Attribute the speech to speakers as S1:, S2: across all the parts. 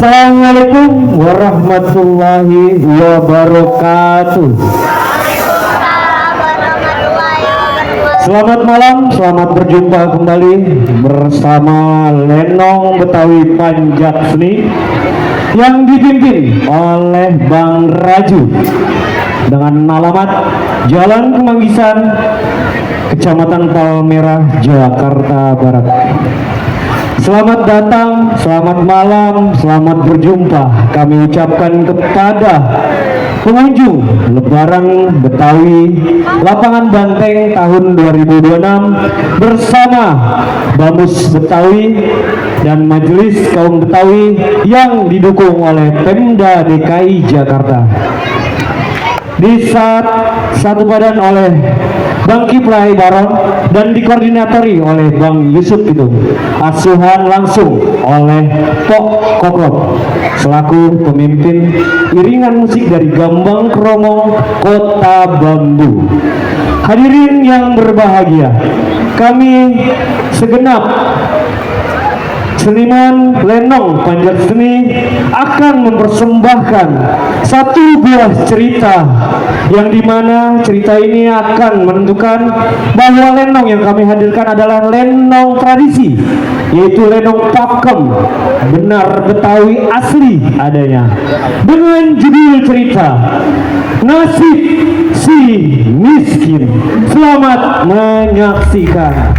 S1: Assalamualaikum warahmatullahi wabarakatuh. Selamat malam, selamat berjumpa kembali bersama Lenong Betawi Panjat Seni yang dipimpin oleh Bang Raju dengan alamat Jalan Kemanggisan, Kecamatan Palmerah, Jakarta Barat. Selamat datang, selamat malam, selamat berjumpa kami ucapkan kepada pengunjung Lebaran Betawi Lapangan Banteng tahun 2026 bersama Bamus Betawi dan Majelis Kaum Betawi yang didukung oleh Pemda DKI Jakarta. Di saat satu badan oleh Bang Kiplai Baron dan dikoordinatori oleh Bang Yusuf itu, asuhan langsung oleh Pok Kokrok selaku pemimpin iringan musik dari Gambang Kromong Kota Bambu. Hadirin yang berbahagia, kami segenap seniman Lenong Panjat Seni akan mempersembahkan satu buah cerita yang dimana cerita ini akan menentukan bahwa lenong yang kami hadirkan adalah lenong tradisi, yaitu lenong pakem benar Betawi asli adanya, dengan judul cerita Nasib Si Miskin. Selamat menyaksikan.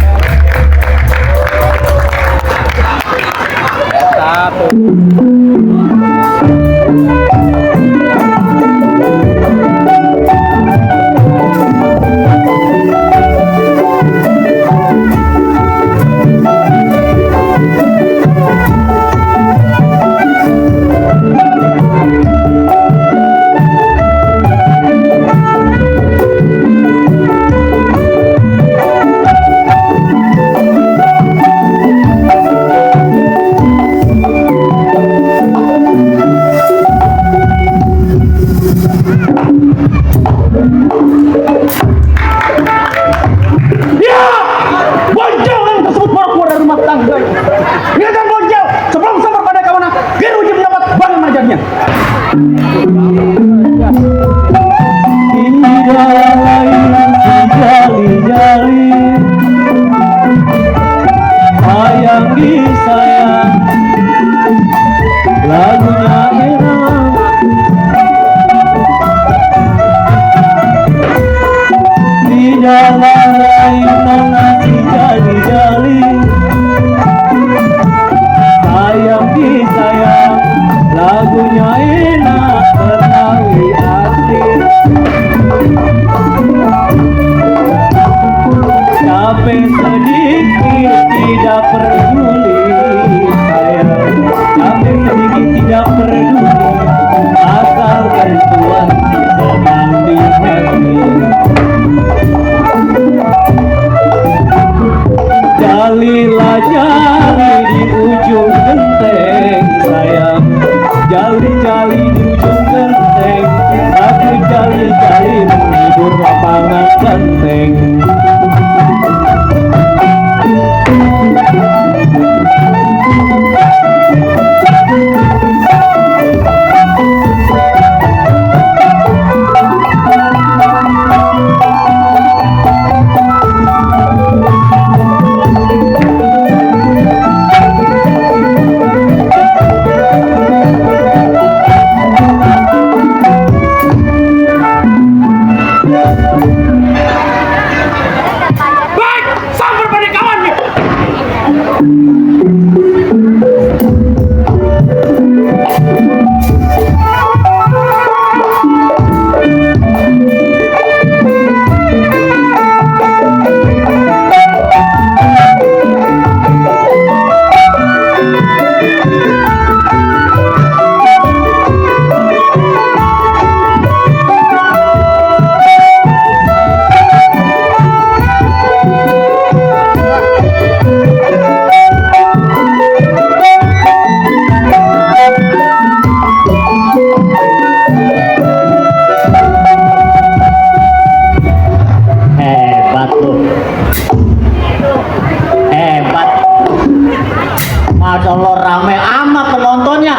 S2: amat penontonnya.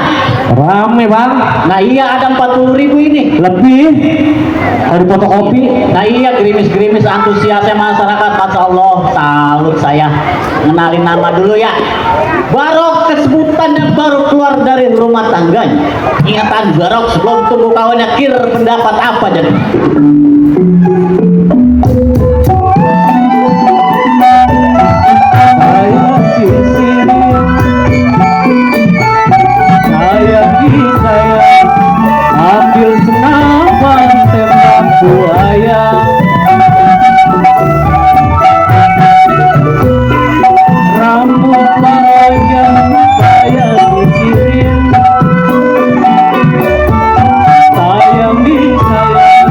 S1: Rame bang.
S2: Nah iya, ada 40.000 ini.
S1: Lebih. Ada fotokopi.
S2: Nah iya, gerimis-gerimis antusiasnya masyarakat. Masya Allah, salut saya. Kenalin nama dulu ya. Barok kesebutan yang baru keluar dari rumah tangganya. Ingatan Barok sebelum tumbuh kawannya kir pendapat apa jadi?
S1: Ambil senapan tembak buaya, rambut panjang saya pikirin, sayang di sayang.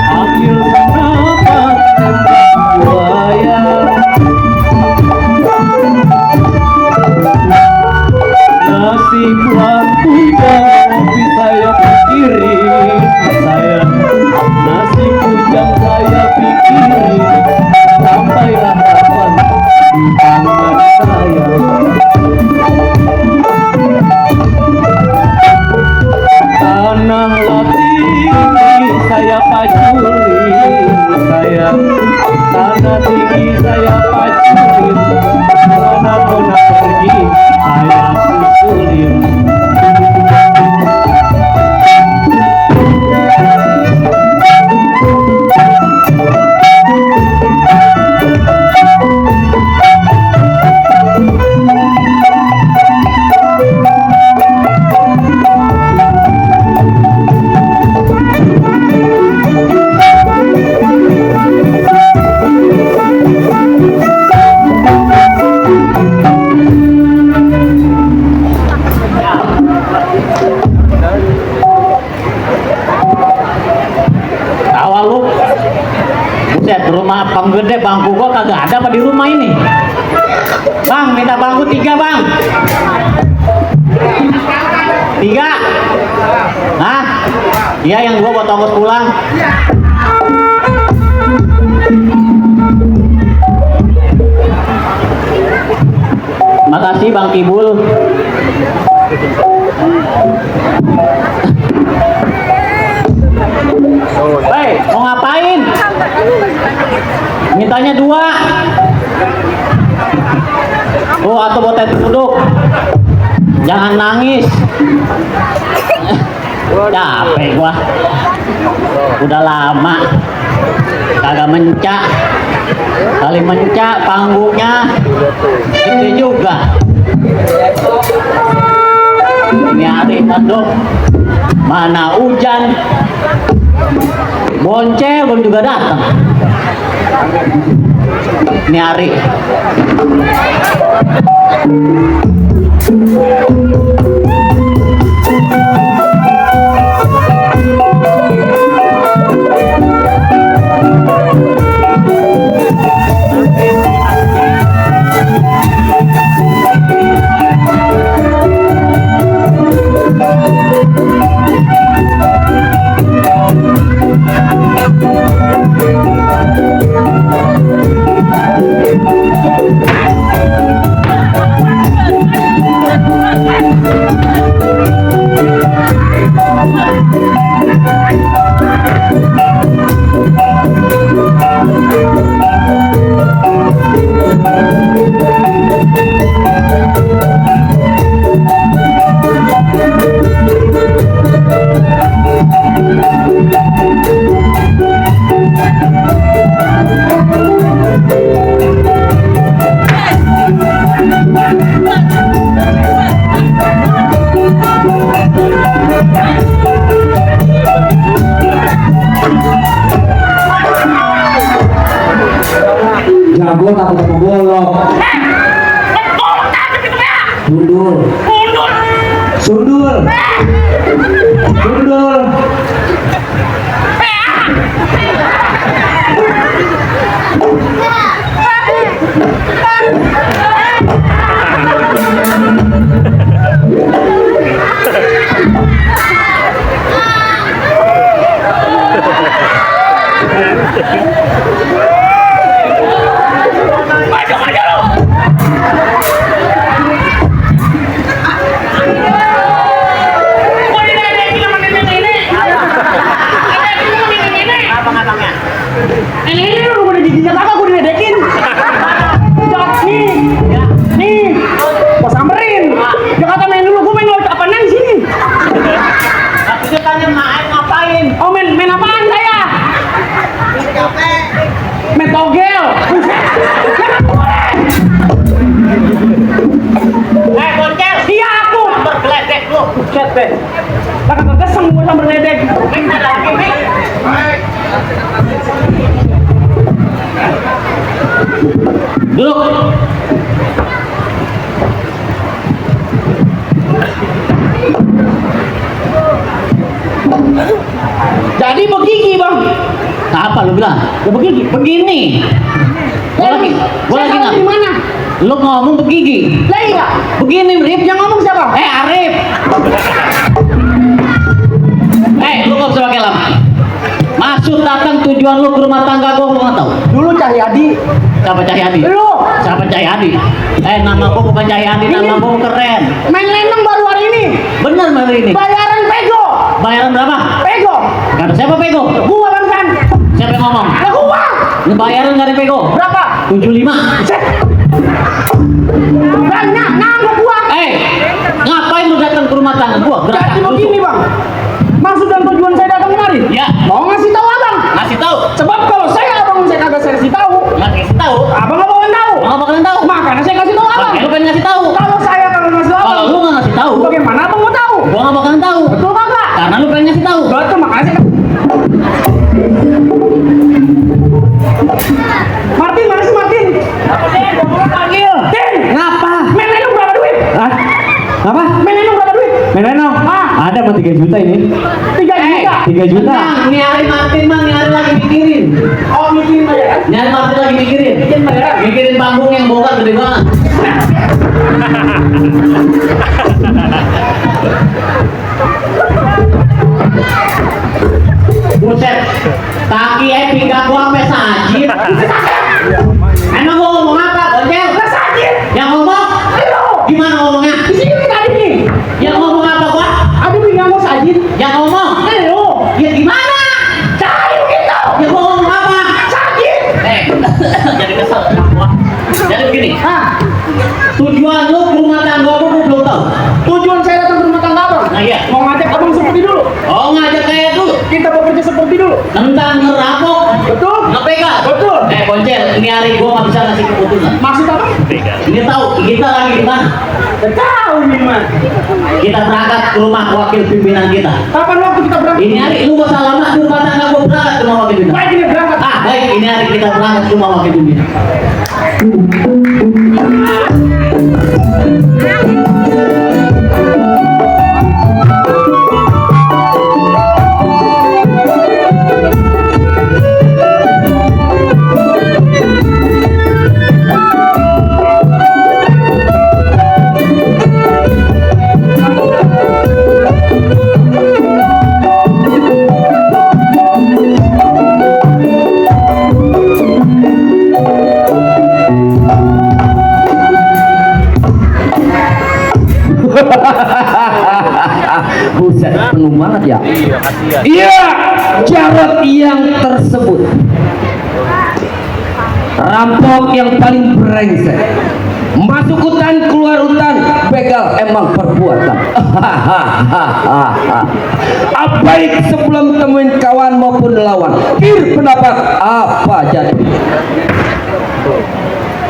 S1: Ambil senapan tembak buaya, nasib waktu kopi saya pikirin, sayang. Nasib bujang saya pikirin, sampailah kapan tangan saya. Tanah tinggi saya paculin, sayang. Tanah tinggi saya paculin, mana-mana pergi saya susulin.
S2: Buset, rumah Pang Gede bangku gua kagak ada apa di rumah ini? Bang, minta bangku 3 bang. 3. Hah? Iya, yang 2 buat ongkos pulang. Makasih Bang Kibul. Hei, mau ngapain? Mintanya 2. Oh, atau botet duduk. Jangan nangis. Capek gua. Udah lama kagak mencak. Kali mencak panggungnya gede juga. Ini hari mendung. Mana hujan. Boncel belum juga datang. Ini hari.
S1: Jago takut sama bolong. Sundul. Sundul. Sundul.
S2: Buset deh. Lah kagak keseng gua sambil nedek. Duduk. Jadi begini bang. Apa lu bilang? Ya begini. Begini. Gua lagi nggak. Di mana? Lu ngomong begigi. Lah iya. Begini Rip, yang ngomong siapa? Arif. Lu nggak usah pakai lama. Maksud datang tujuan lu ke rumah tangga gua nggak tahu. Dulu Cahyadi. Siapa Cahyadi? Lu. Siapa Cahyadi? Nama gua bukan Cahyadi, nama gua keren. Main lenong baru hari ini. Bener hari ini. Bayaran pego. Bayaran berapa? Pego. Kata siapa pego? Gua bangsat. Siapa yang ngomong? Lah gua. Ini bayaran dari pego. Berapa? 75. Banyak nama gua. Ngapain lu datang ke rumah tangga gua? Jadi begini bang. Maksud dan tujuan saya datang kemari? Ya. Mau ngasih tahu abang? Ngasih tahu. Sebab kalau saya abang saya kagak kasih tahu. Nggak kasih tahu. Abang nggak bakalan tahu. Nggak bakalan tahu. Makanya saya kasih tahu abang. Lu pengen ngasih tahu. Kalau saya kagak ngasih tahu. Kalau lu nggak ngasih tahu. Bagaimana abang mau tahu? Gua nggak bakalan tahu. Betul kagak? Karena lu pengen ngasih tahu. Betul makanya saya. Martin, mana sih Martin? Apa sih? Gua mau panggil. Tin. Ngapa? Main lenong berapa duit? Hah? Apa? Main lenong berapa duit? Main lenong? Ada mah 3 juta ini. 3 juta? 3 juta. Tenang, ini hari Martin mah, ini hari lagi mikirin. Oh, mikirin bayaran? Ini hari Martin lagi mikirin. Mikirin bayaran? Mikirin panggung yang bongkar gede banget. Buset, kaki pinggang gua sampai sajit. Emang gua ngomong apa, Boncel? Nggak sajit. Yang ngomong? Ayo. Gimana ngomongnya? Di sini tadi nih. Yang ngomong apa gua? Aduh pinggang gua sajit. Yang ngomong? Ayo. Ya gimana? Cair gitu. Ya gua ngomong apa? Sajit. Jadi kesel gua. Jadi begini. Tujuan lu ke rumah tangga gua belum tahu. Tujuan saya datang ke rumah tangga abang. Nah iya. Mau ngajak abang seperti dulu. Oh ngajak kayak dulu. Kita bekerja seperti dulu. Tentang ngerampok. Betul. Ngepegang. Betul. Boncel, ini hari gua nggak bisa ngasih keputusan. Maksud apa? Ini tahu kita lagi di mana? Tahu ini mah. Kita berangkat ke rumah wakil pimpinan kita. Kapan waktu kita berangkat? Ini hari lu gak salah lama di rumah tangga gua berangkat ke rumah wakil pimpinan. Baik ini berangkat. Baik ini hari kita berangkat ke rumah wakil pimpinan. Buset, penuh banget ya. Iya, Jarod yang tersebut rampok yang paling brengsek, masuk hutan keluar hutan, begal emang perbuatan. Baik sebelum temuin kawan maupun lawan, kir pendapat apa jadi?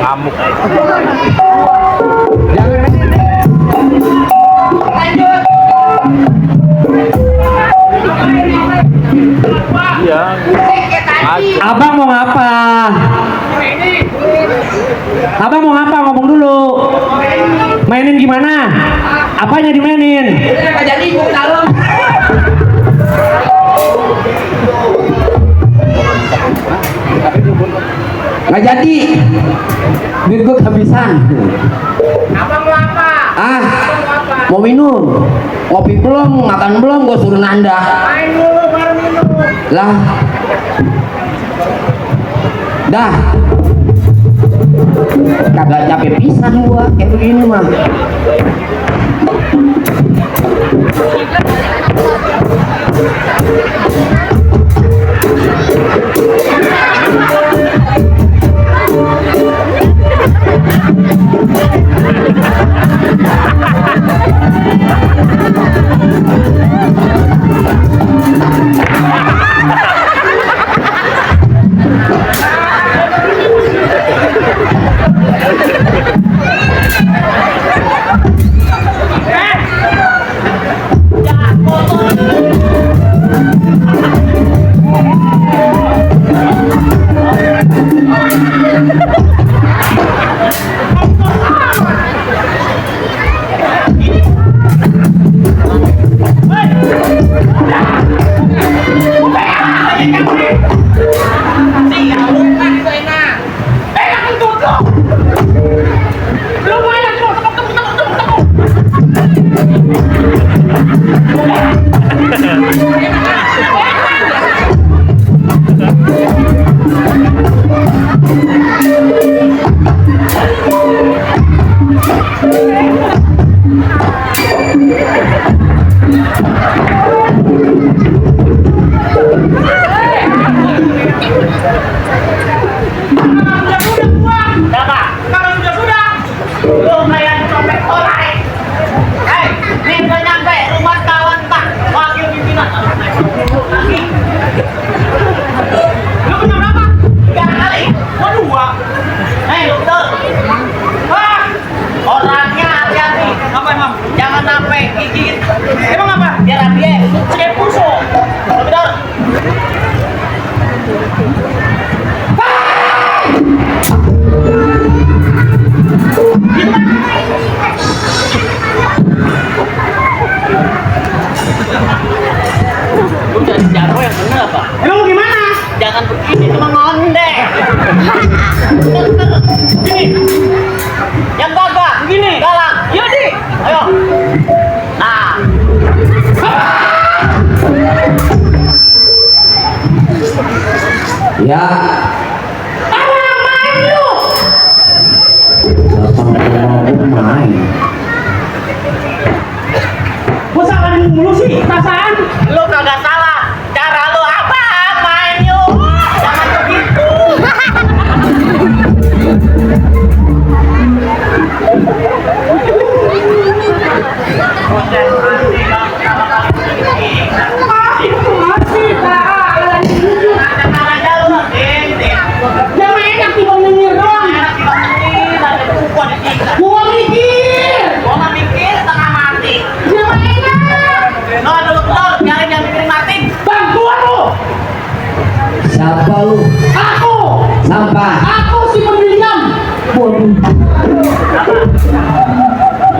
S2: Amuk. Jangan. Iya. Abang mau ngapa? Abang mau ngapa? Ngomong dulu. Mainin gimana? Apanya dimainin? Nggak jadi gua ke dalam. Nggak jadi. Duit gua kehabisan. Abang mau apa? Mau minum. Kopi belum, makan belum, gua suruh nanda. Main dulu baru minum. Lah. Dah. Kagak capek pisan gua kayak begini mah. Lumayan copet tolai. Hei, ini udah nyampe rumah kawan tak wakil pimpinan. Lu kena berapa? 3 kali. Gua 2. Hei, dokter. Wah, orangnya hati-hati. Apa emang? Jangan sampai gigit. Emang apa? Biar rabies. Kayak puso. Dokter. Lu jadi jago yang bener apa? Emang lu gimana? Jangan begini, cuma ngondek. Gini. Yang gagah, begini. Galang. Yudi. Ayo. Nah.
S1: Ya.
S2: Apa main lu?
S1: Datang ke mau main.
S2: Gua salah mulu sih, perasaan. Lu kagak salah. Cara lu apa? Main yuk. Jangan begitu.
S1: Siapa lu?
S2: Aku!
S1: Sampah.
S2: Aku si pembelian!
S1: Waduh.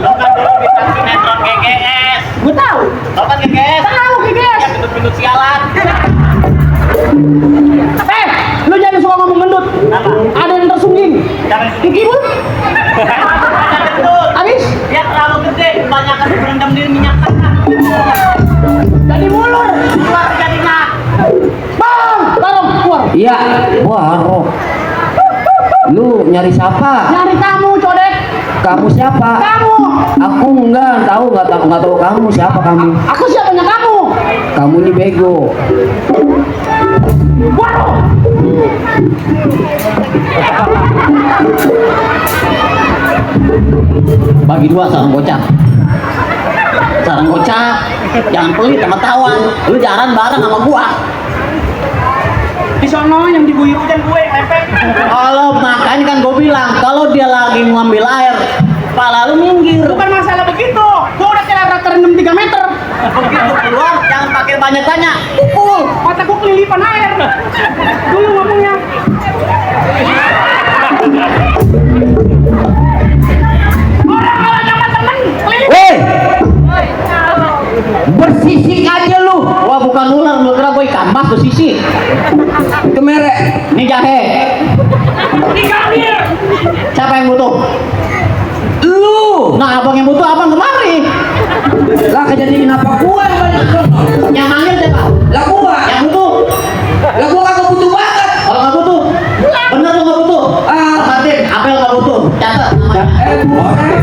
S2: Lo kan dulu bisa sinetron GGS. Gue tahu. Lo kan GGS? Tahu GGS. Yang gendut-gendut sialan. Lo jangan suka ngomong gendut. Apa? Ada yang tersungging. Jangan gigi lu. Habis? Dia terlalu gede, kebanyakan berendam di minyak tanah. Jadi mulur. Keluar jadinya. Bang! Barong, keluar.
S1: Iya. Wah, lu nyari siapa?
S2: Nyari kamu, codek.
S1: Kamu siapa?
S2: Kamu.
S1: Aku nggak tahu kamu siapa kamu.
S2: Aku siapanya kamu.
S1: Kamu ini bego.
S2: Waduh. Bagi 2 sarang gocap. Sarang gocap. Jangan pelit sama tawan. Lu jarang bareng sama gua. Di sono yang diguyur hujan gue lepek. Kalau makanya kan gue bilang kalau dia lagi ngambil air, pala lu minggir. Bukan masalah begitu. Gue udah kira rata 6 3 meter. Begitu keluar jangan pakai banyak tanya. Pukul. Mata gue kelilipan air. Dulu ngomongnya. Orang kalau sama temen kelilipan.
S1: Weh, bersisik aja lu.
S2: Wah bukan ular, lu kira gue ikan mas bersisik.
S1: Kemerek.
S2: Ini jahe. Siapa yang butuh?
S1: Lu.
S2: Nah abang yang butuh abang kemari.
S1: Lah kejadian apa gua yang banyak sono?
S2: Yang manggil siapa?
S1: Lah gua.
S2: Yang butuh.
S1: Lah gua kagak butuh banget.
S2: Kalau nggak butuh, bener lu nggak butuh.
S1: Ah.
S2: Martin, Apel nggak butuh. Catat namanya.
S1: Buset.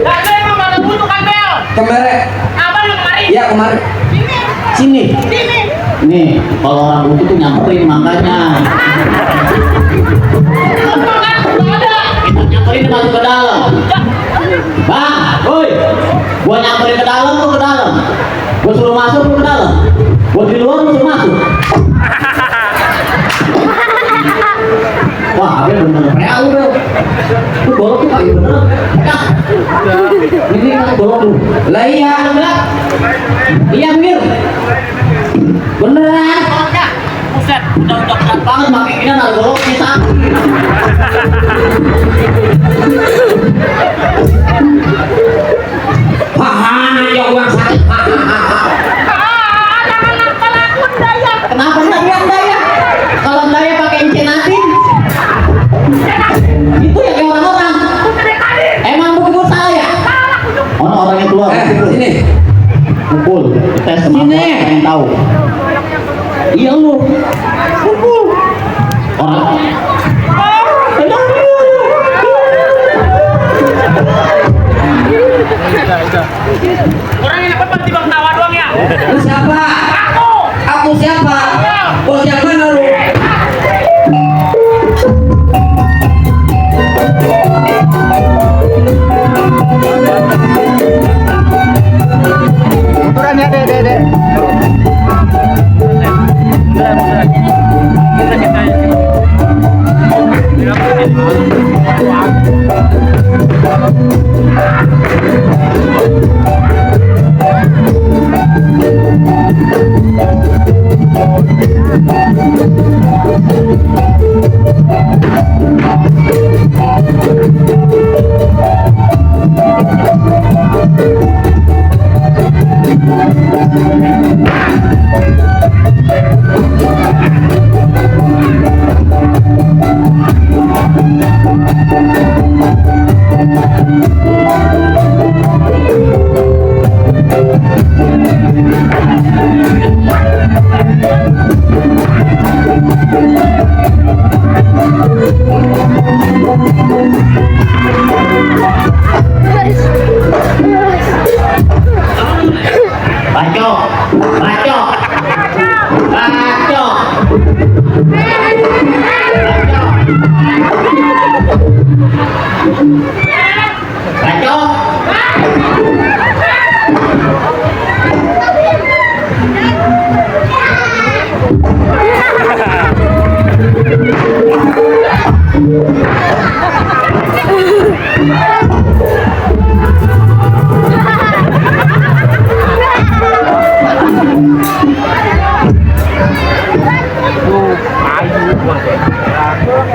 S2: Nah, emang mana butuh kan Bel?
S1: Kemerek.
S2: Abang yang kemari.
S1: Iya kemarin.
S2: Sini.
S1: Sini.
S2: Nih, kalau orang butuh tuh nyamperin makanya. Kita nyamperin masuk ke dalam. Bang, woi, gua nyamperin ke dalam tuh ke dalam. Gua suruh masuk tuh ke dalam. Gua di luar lu suruh masuk. Wah, Abel bener real lu Bel. Lu bolok tuh kayak bener. Ini kan bolok lu.
S1: Lah iya.
S2: Iya Mir.
S1: Beneran.
S2: Boloknya. Buset, udah berat banget pakai ini ada bolok kita.
S1: Haha, ya gua sakit.
S2: Anak-anak pelakon daya. Kenapa daya? Kalau daya pakai incinatin. Itu ya kayak orang-orang. Emang begitu salah orangnya keluar.
S1: Sini.
S2: Kumpul. Tes sama
S1: Sini.
S2: bos, pengen tahu. Iya lu. Kumpul. Orang.
S3: Orang yang dapat tiba ketawa doang ya.
S1: Lu siapa? Aku siapa? Bos yang mana lu?
S3: Ukuran ya, Dek.
S2: Bacok. Bacok. Bacok. Bacok.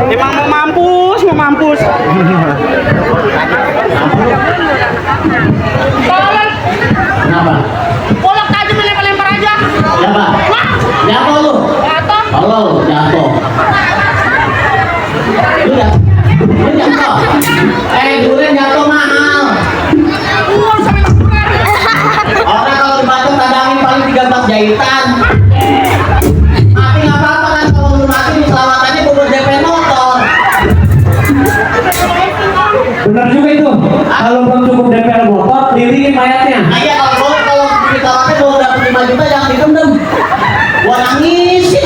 S3: Emang mau mampus.
S2: Kenapa?
S3: Kolak aja melempar aja.
S2: Siapa? Jatuh lu.
S3: Jatuh.
S2: Halo, jatuh. Lu jatuh. Durian jatuh mahal. Orang kalau dibatuk tadangin paling 13 jahitan. Mati nggak apa-apa kan, kalau lu mati selamatannya bubur DP motor.
S1: Benar juga itu. Kalau belum cukup DPR motor, diriin mayatnya.
S2: Nah iya, kalau ditawarnya kalau dapet 5 juta jangan didendam. Gua nangisin.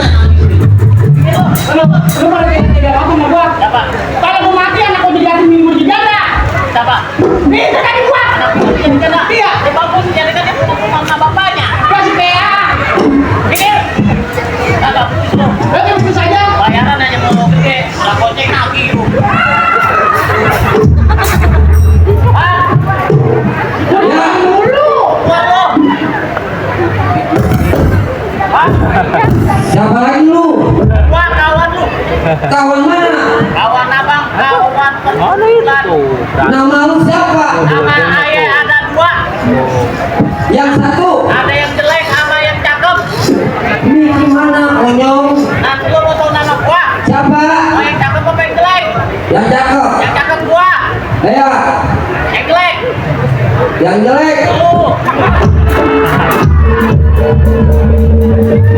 S3: Lu pada tidak aku sama gua.
S2: Siapa?
S3: Kalau gua mati anak gua jadi minggu di janda.
S2: Siapa?
S3: Nih, itu tadi gua.
S2: Jadi kena.
S3: Iya.
S2: Dia bagus dijadikan dia untuk rumah sama bapaknya.
S3: Kasih PA. Ini.
S2: Kagak putus.
S3: Oke, begitu saja.
S2: Bayaran aja mau gede, lah goceng nagih lu.
S1: Siapa lagi lu?
S2: Wah, kawan lu.
S1: Kawan mana?
S2: Kawan abang, kawan kebetulan.
S1: Nama lu siapa?
S2: Nama ayah ada 2.
S1: Yang satu.
S2: Ada yang jelek sama yang cakep.
S1: Ini gimana, Onyong?
S2: Nanti lu mau tahu nama gua.
S1: Siapa?
S2: Mau yang cakep apa yang jelek?
S1: Yang cakep.
S2: Yang cakep gua.
S1: Ayo,
S2: Yang jelek
S1: yang jelek.
S2: lu.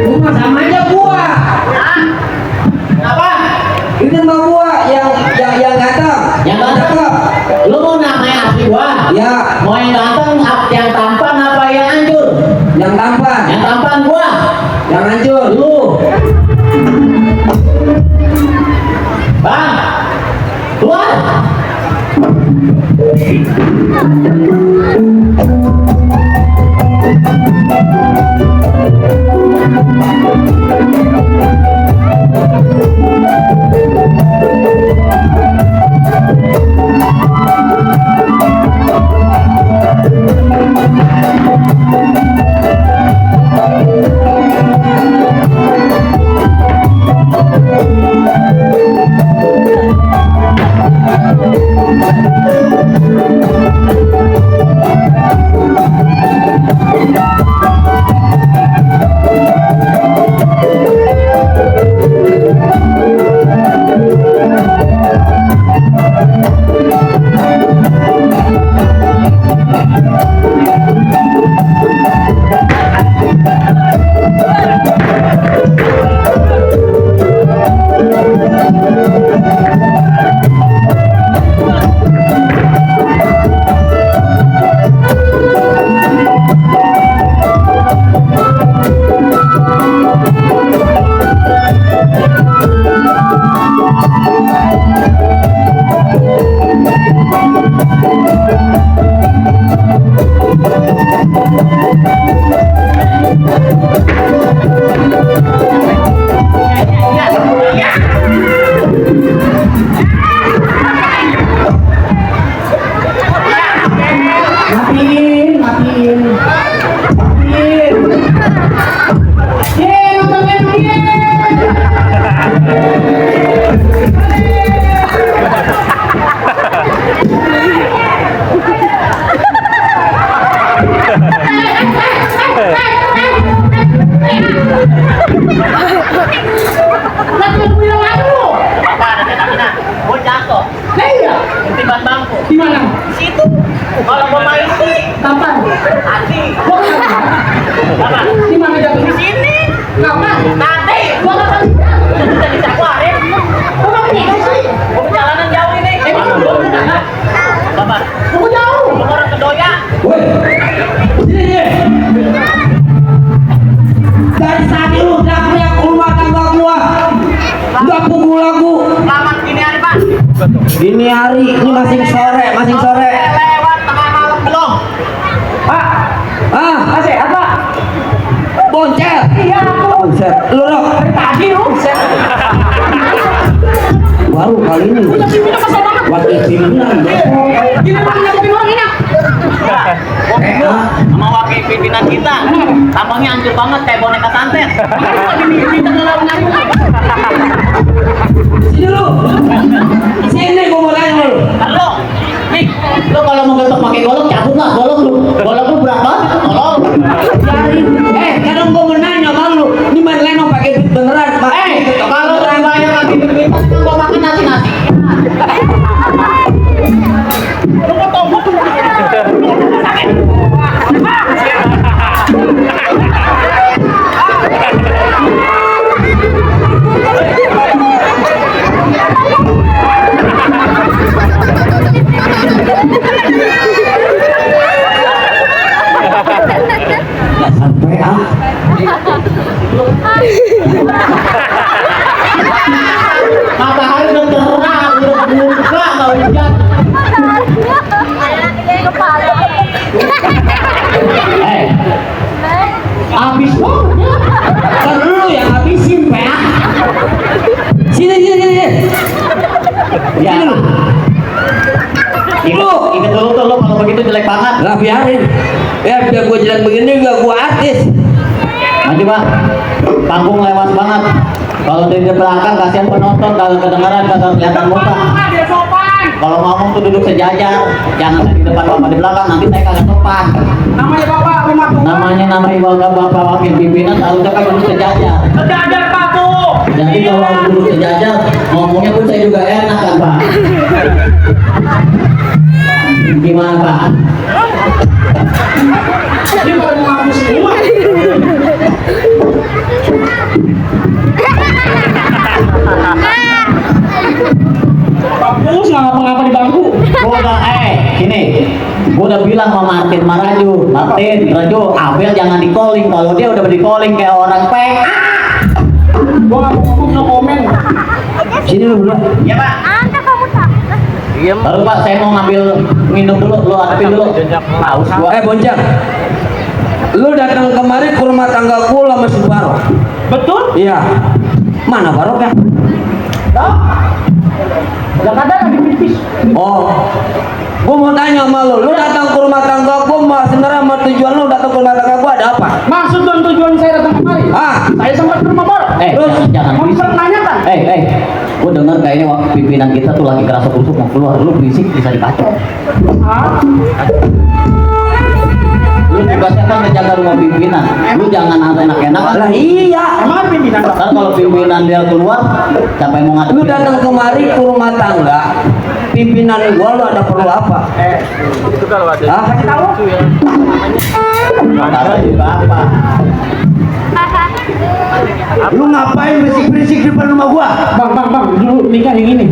S1: Lu mah sama aja gua.
S2: Hah? Apa?
S1: Itu mah gua yang ganteng.
S2: Yang ganteng?
S1: Cakep.
S2: Lu mau namanya asli gua?
S1: Ya,
S2: Mau yang ganteng, yang tampan apa yang hancur?
S1: yang tampan.
S2: Yang tampan gua.
S1: Yang hancur.
S2: Lu. Bang. Keluar. Matiin, matiin. Matiin. Nontonnya
S3: Apa ada stamina? Gua jatuh.
S2: Lah iya,
S3: Di ban bangku.
S2: di mana?
S3: Situ. Kalau gua main sih,
S2: Kapan?
S3: tadi.
S2: Gua kapan?
S3: Apa?
S2: Di mana
S3: Di
S2: jatuhnya?
S3: sini.
S2: Kapan?
S3: Nanti.
S2: Gua kapan?
S3: Bisa disakuarin.
S2: Gua kapan nikah sih?
S3: Gua perjalanan jauh ini.
S2: Emang lu belum nikah?
S3: Apa?
S2: Gua jauh.
S3: Gua orang kedoya.
S1: Woi, sini deh. Dari tadi lu teriak-teriak ke rumah tangga gua. Udah pukul aku.
S3: Selamat gini hari, Pak.
S1: Ini hari, ini masih sore, masih sore.
S3: Lewat tengah malam belum.
S1: Pak,
S2: Masih apa?
S1: boncel.
S2: Iya, aku.
S1: Boncel. Lu dong.
S2: Dari tadi lu.
S1: Baru kali ini.
S2: Udah pimpinnya kesel banget.
S1: Wakil pimpinan.
S2: Gini Pak, nyakupin orang enak.
S3: Gua bingung sama wakil pimpinan kita. Tampangnya hancur banget kayak boneka santet.
S2: Lagi minta kalau nyari.
S1: Sini lu. Sini gua mau tanya lu.
S3: Halo. Nih,
S2: Lu kalau mau getok pakai golok cabut lah golok lu. Golok lu berat banget.
S3: tolong.
S1: Kadang gua mau nanya sama lu. Ini main lenong pakai duit beneran, Pak.
S3: Kalau dibayar lagi duit, gua makan nasi-nasi. Lu mau tahu gua?
S1: Nggak sampai ah.
S2: Matahari udah terang, udah buka, nggak hujan. Habis banget ya.
S1: Kan lu yang habisin, Pak. Sini.
S2: Ya.
S1: Sini lu.
S2: Ingat dulu tuh lo kalau begitu jelek banget.
S1: Lah biarin. Biar gua jalan begini juga gua artis.
S2: Maju Pak, panggung lewat banget. Kalau dari belakang kasihan penonton, kalau kedengaran kagak kelihatan muka.
S3: Dia sopan.
S2: Kalau ngomong tuh duduk sejajar, jangan di depan bapak di belakang, nanti saya kagak sopan.
S3: Namanya Bapak rumah tua.
S2: Namanya bapak wakil pimpinan harusnya kan duduk sejajar.
S3: Sejajar Pak tuh.
S2: Jadi kalau duduk sejajar, ngomongnya pun saya juga enak kan Pak. Gimana Pak?
S3: Dia pada mau ngaku semua. Bagus nggak ngapa-ngapa di bangku.
S2: Gua udah, sini. Gua udah bilang sama Martin Raju, Abel jangan di calling. Kalau dia udah di calling kayak orang PA.
S3: Gua nggak mau ngomong, no komen.
S1: Sini lu berdua.
S3: Ya Pak.
S2: Baru Pak, saya mau ngambil minum dulu, lu hadapin dulu. Haus gua.
S1: Bonceng. Lu datang kemari ke rumah tangga gua sama si Barok.
S3: Betul?
S1: Iya. Mana Barok ya?
S3: Udah ada lagi pipis.
S1: Oh. Gua mau tanya sama lu datang ke rumah tangga gua sebenarnya sama tujuan lu datang ke rumah tangga gua ada apa?
S3: Maksud dan tujuan saya datang kemari.
S1: Saya
S3: Sempat ke rumah Bapak.
S2: Jangan
S3: Mau
S2: berisik.
S3: menanyakan.
S2: Gua dengar kayaknya waktu pimpinan kita tuh lagi kerasa kusuk mau keluar, lu berisik bisa dikacau. Lu tugasnya kan menjaga rumah pimpinan, lu jangan enak-enak.
S1: Lah iya.
S3: Emang pimpinan Bapak?
S2: Kan kalau pimpinan dia keluar, siapa yang mau ngadepin?
S1: Lu datang kemari ke rumah tangga pimpinan gua lu ada perlu apa?
S3: Itu kalau ada.
S1: Kasih tahu.
S2: Taruh juga apa?
S1: Lu ngapain berisik-berisik di depan rumah gua?
S3: Bang, dulu nikah yang ini.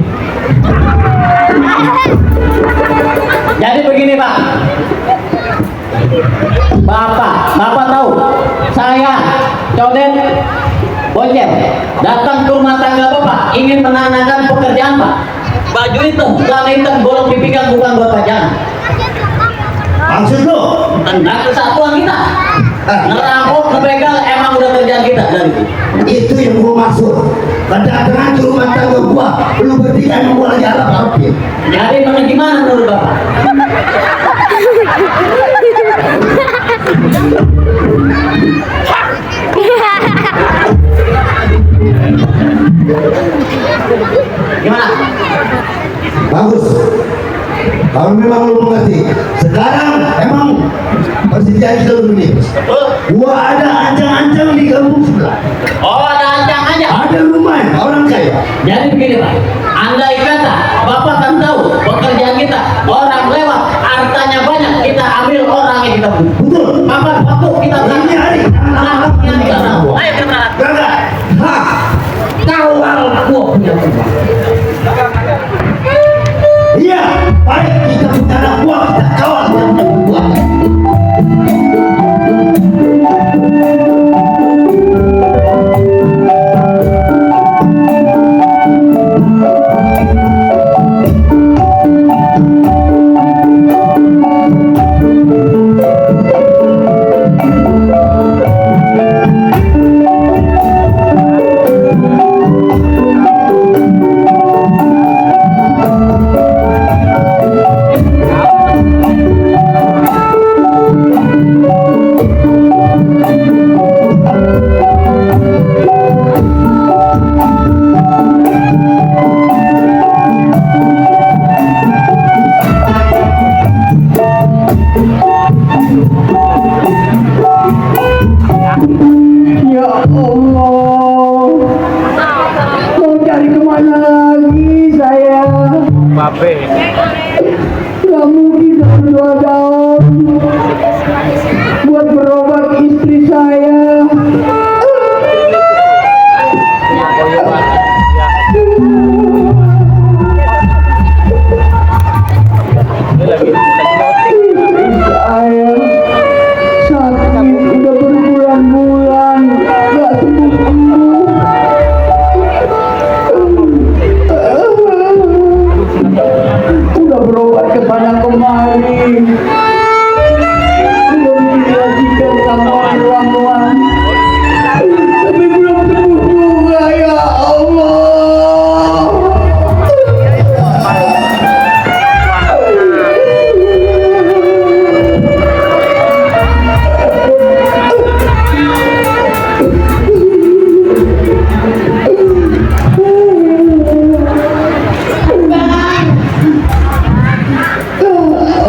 S2: Jadi begini Pak, Bapak tahu, saya Codet Boncel datang ke rumah tangga Bapak ingin menanyakan pekerjaan Pak. Baju hitam, celana hitam, golok di pinggang bukan buat pajangan.
S1: Maksud lu?
S2: tentang kesatuan kita. Ngerampok, ngebegal emang udah kerjaan kita dari
S4: Itu yang gua maksud. Kedatangan ke rumah tangga gua, lu bertiga emang gua lagi harap-harapin.
S2: Jadi mana gimana menurut Bapak? Gimana?
S4: Bagus. Kalau memang lu mengerti. Sekarang emang persetujuan kita dulu nih. Gua ada ancang-ancang di kampung sebelah.
S2: Oh, ada ancang aja.
S4: Ada lumayan orang kaya.
S2: Jadi begini Pak, andai kata Bapak kan tahu pekerjaan kita orang lewat, hartanya banyak, kita ambil orangnya kita bunuh.
S4: Betul.
S2: Bapak waktu kita
S4: Ini hari.
S2: anaknya kita tahu.
S3: Ayo kita berangkat.
S4: Berangkat.
S1: Hah, kawal gua punya uang.
S4: Iya, baik kita punya anak buah, kita kawal dia punya buah.
S1: Ya Allah, mau cari kemana lagi saya?
S3: Babe.
S1: Gak mungkin berdua tahun buat berobat istri saya. Saya sakit udah berbulan-bulan gak sembuh-sembuh. Udah berobat ke sana kemari, belum dilakukan sama uang-uang, tapi belum sembuh juga. Ya Allah.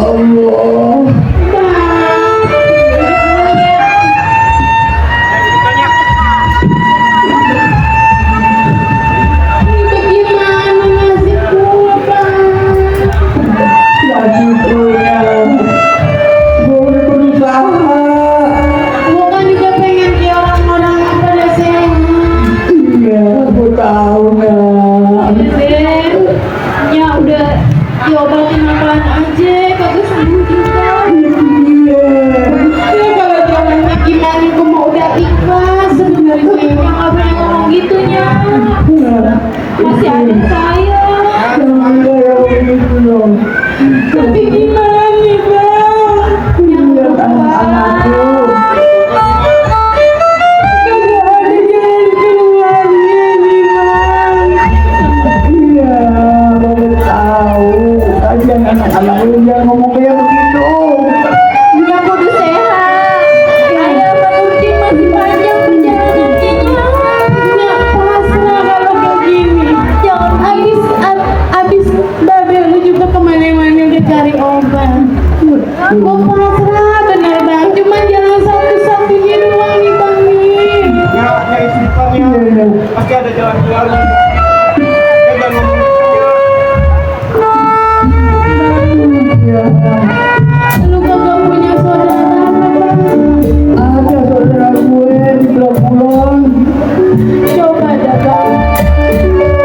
S1: Allah. Lagi punya, boleh berusaha. Iya, aku tahu nak.
S5: Ya udah diobatin apaan aja kagak sembuh juga.
S1: Iya.
S5: Ya kalau jawabannya gimana gue mau udah ikhlas sebenarnya emang nggak boleh ngomong gitunya. Masih ada saya.
S1: Jangan kayak begitu dong.
S5: Tapi gimana nih bang?
S1: Lihat anak-anakku.
S5: Kagak ada jalan keluarnya nih bang.
S1: Iya, baru tahu. Kasihan anak-anak lu, jangan ngomong kayak begitu.
S5: Ya aku udah sehat. Ayah Nurdin masih panjang perjalanannya. Nggak pasrah kalau kayak gini. Jangan abis Babel lu juga kemana-mana udah cari obat. Gue pasrah bener bang. Cuma jalan satu-satunya doang nih bang nih.
S3: Ya istighfarnya.
S1: Iya.
S3: Pasti ada jalan keluarnya. Ya jangan ngomong
S1: Iya.
S5: Lu kagak punya saudara apa bang?
S1: Ada saudara gue di Blok Kulon.
S5: Coba dah bang.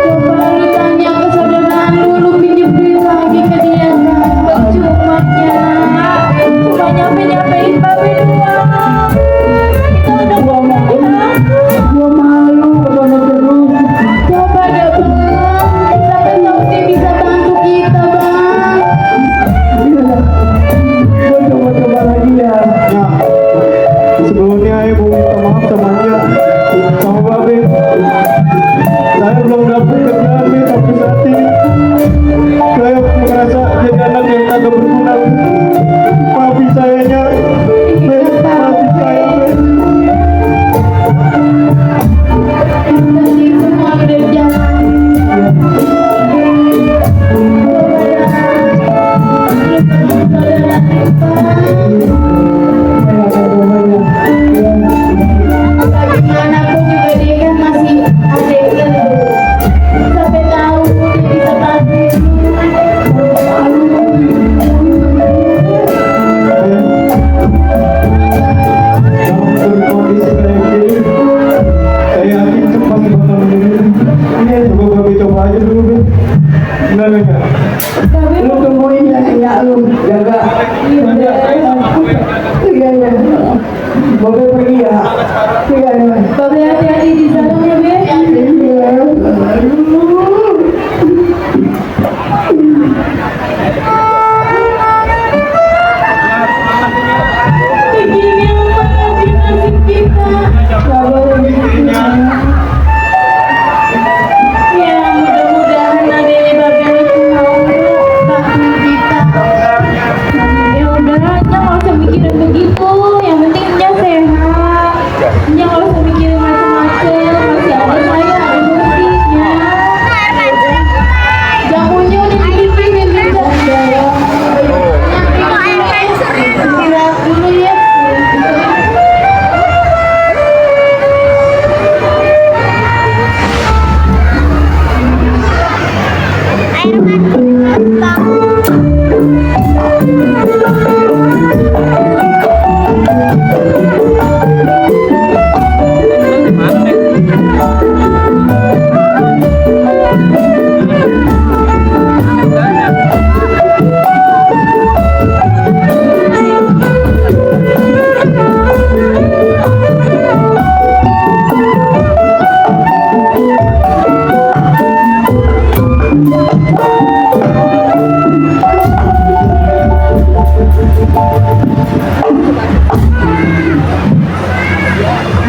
S5: Coba lu tanya ke saudara lu pinjem duit lagi ke dia bang. Percuma ya. Cuma nyampe-nyampein babe doang. Kita udah
S1: Gua malu kesana terus.
S5: coba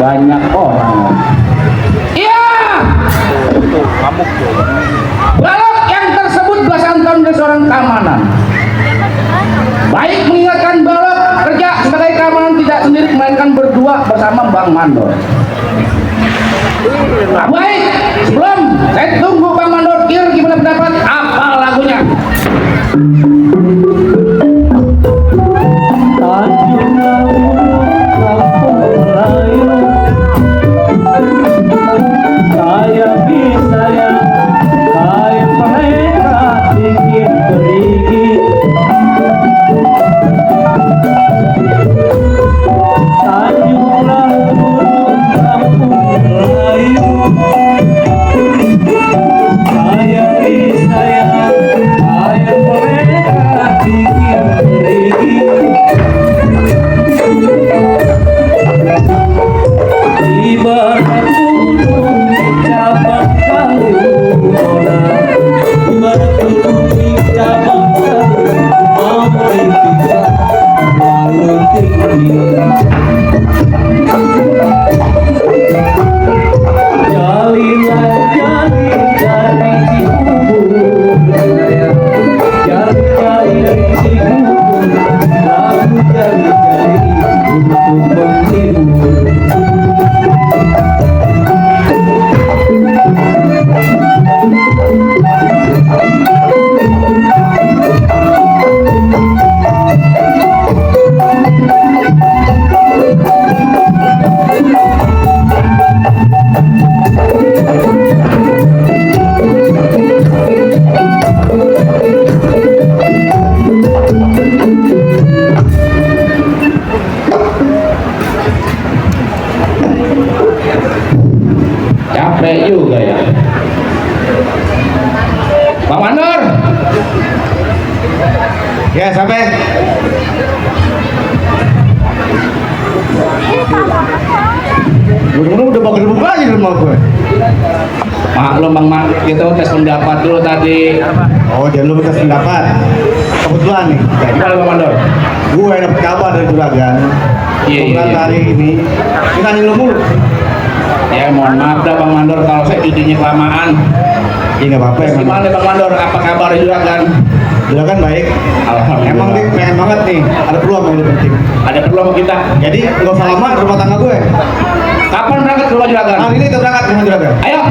S2: Banyak orang.
S6: Iya. Balok yang tersebut belasan tahun dari seorang keamanan. Baik mengingatkan balok kerja sebagai keamanan tidak sendiri melainkan berdua bersama Bang Mandor. Nah, baik, sebelum saya tunggu Bang Mandor kira gimana pendapat apa lagunya.
S1: Tanjung Laut, Kampung Melayu, saya bisa ya, kayak mereka bikin perigi. Tanjung Laut, Kampung Melayu, saya bisa ya, kayak mereka bikin perigi. Ibarat gunung cabang kayu nona, ibarat gunung cabang kayu, sampai kita lalu tinggi. Jalilah jali dari Cibubur, jali dari Cibubur, lalu jali untuk menghibur.
S6: Capek juga ya. Bang Mandor.
S4: Ya, sampai. Udah udah bakal buka lagi di rumah gue.
S6: Maklum Bang Mandor, kita tes pendapat dulu tadi.
S4: Oh, jangan lupa kasih pendapat. Kebetulan nih,
S6: Gimana Bang Mandor?
S4: gue dapat kabar dari juragan.
S6: Iya,
S4: Kebetulan
S6: iya.
S4: hari ini kita ngilu mulu.
S6: Ya mohon maaf dah Bang Mandor kalau saya cutinya kelamaan.
S4: Iya nggak apa-apa
S6: Terus
S4: emang.
S6: gimana Bang Mandor? Apa kabar juragan?
S4: Juragan baik.
S6: Alhamdulillah.
S4: Emang nih pengen banget nih, ada peluang yang lebih penting.
S6: Ada perlu sama kita.
S4: Jadi nggak usah lama ke rumah tangga gue.
S6: Kapan berangkat ke rumah juragan?
S4: Hari ini kita berangkat ke rumah juragan.
S6: Ayo.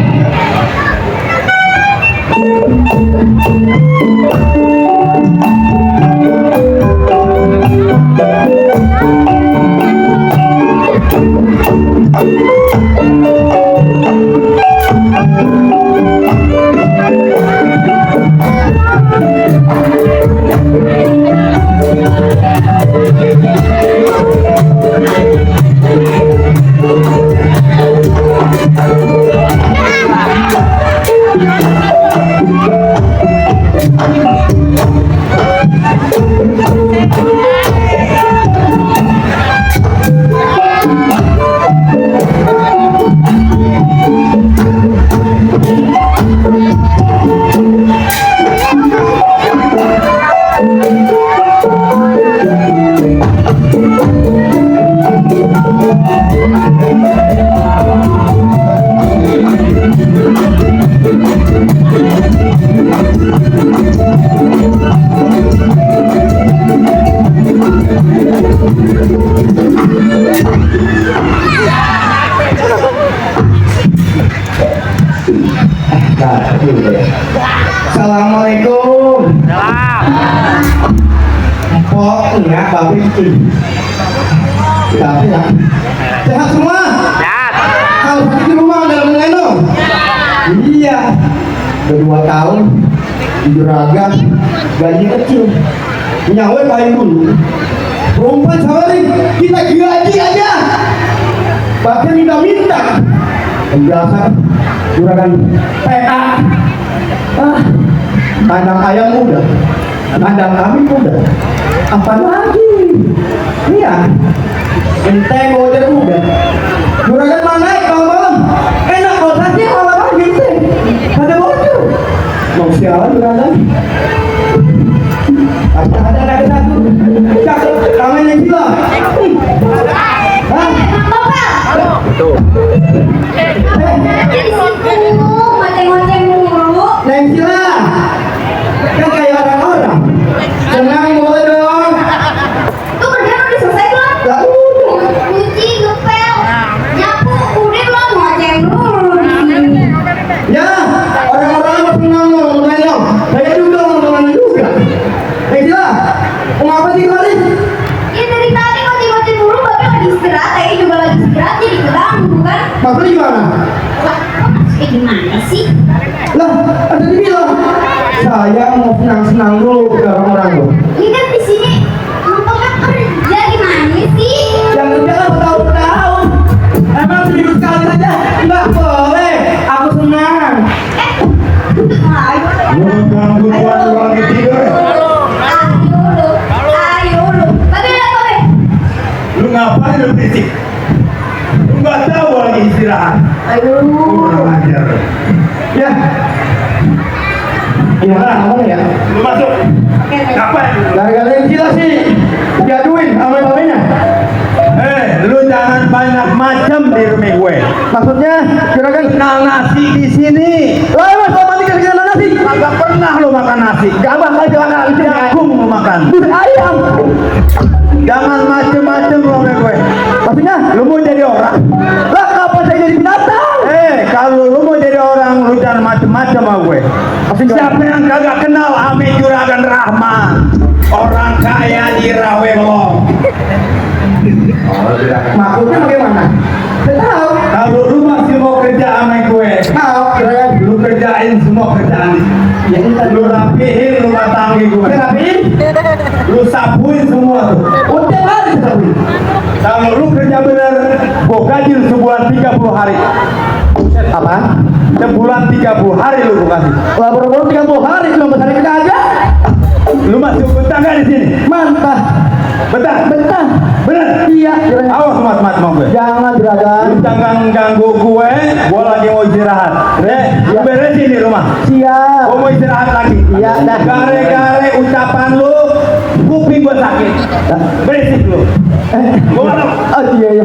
S4: Assalamualaikum. Mpok enggak babi tapi ya sehat semua. Kalau sakit di rumah udah mengendong. Iya. Udah 2 tahun di juragan gaji kecil. Nyawa paling dulu. Perempuan sehari kita gaji aja. Bahkan minta-minta. Penjelasan juragan PA. Kandang ayam udah, kandang kambing udah, apa lagi? Iya, genteng udah udah. Juragan mana naik malam-malam? Enak kalau tadi malam genteng, ada bocor. Mau sialan juragan? Ada satu, cakep, namanya Maksudnya gimana?
S5: Kayak gimana sih?
S4: Lah, ada dibilang saya mau senang-senang dulu ke orang-orang lo.
S5: Ini kan di sini numpang kerja gimana sih?
S4: Yang kerja kan bertahun-tahun. Emang seminggu sekali saja nggak boleh. Aku senang.
S5: Ayo
S4: Orang tidur.
S5: ayo lu. Babe lah babe.
S4: Lu ngapain lu berisik? Lu nggak tahu lagi istirahat.
S5: Ayo.
S4: Kurang ajar. Ya. Gimana ngomong ya? Lu masuk. Ngapain? Gara-gara yang gila sih. Diaduin sama babenya. Lu jangan banyak macam di rumah gue. Maksudnya, juragan kenal nasi di sini. Lah, mas, kalau mati kasih kenal nasi. Kagak pernah lu makan nasi. Gak bakal celaka itu jagung lu makan. Ayam. Jangan macem-macem lu sama gue. Maksudnya, lu mau jadi orang. Lah, kapan saya jadi binatang? Kalau lu mau jadi orang, lu jangan macem-macem sama gue. Maksudnya, siapa yang kagak kenal ame Juragan Rahman? Orang kaya di Rawelong. Maksudnya bagaimana? Saya tahu. Kalau lu masih mau kerja sama gue, mau, lu kerjain semua kerjaan ini. Ya, lu rapihin rumah tangga gue. Rapihin? Lu sapuin semua tuh. Udah hari sapuin. Kalau lu kerja bener, gue gaji lu sebulan 30 hari. Apa? Sebulan 30 hari lu gue kasih. Lah baru 30 hari cuma besar kerja aja. Lu masih betah nggak di sini? Mantap. Betah? Betah. Bener? Iya. Awas mat mau gue. Jangan juragan. Lu jangan ganggu gue lagi mau istirahat. Lu beresin di rumah. Siap. Gue mau istirahat lagi. Iya. Gare-gare ucapan lu, kuping gue sakit. Berisik lu. Gue mana? Oh iya.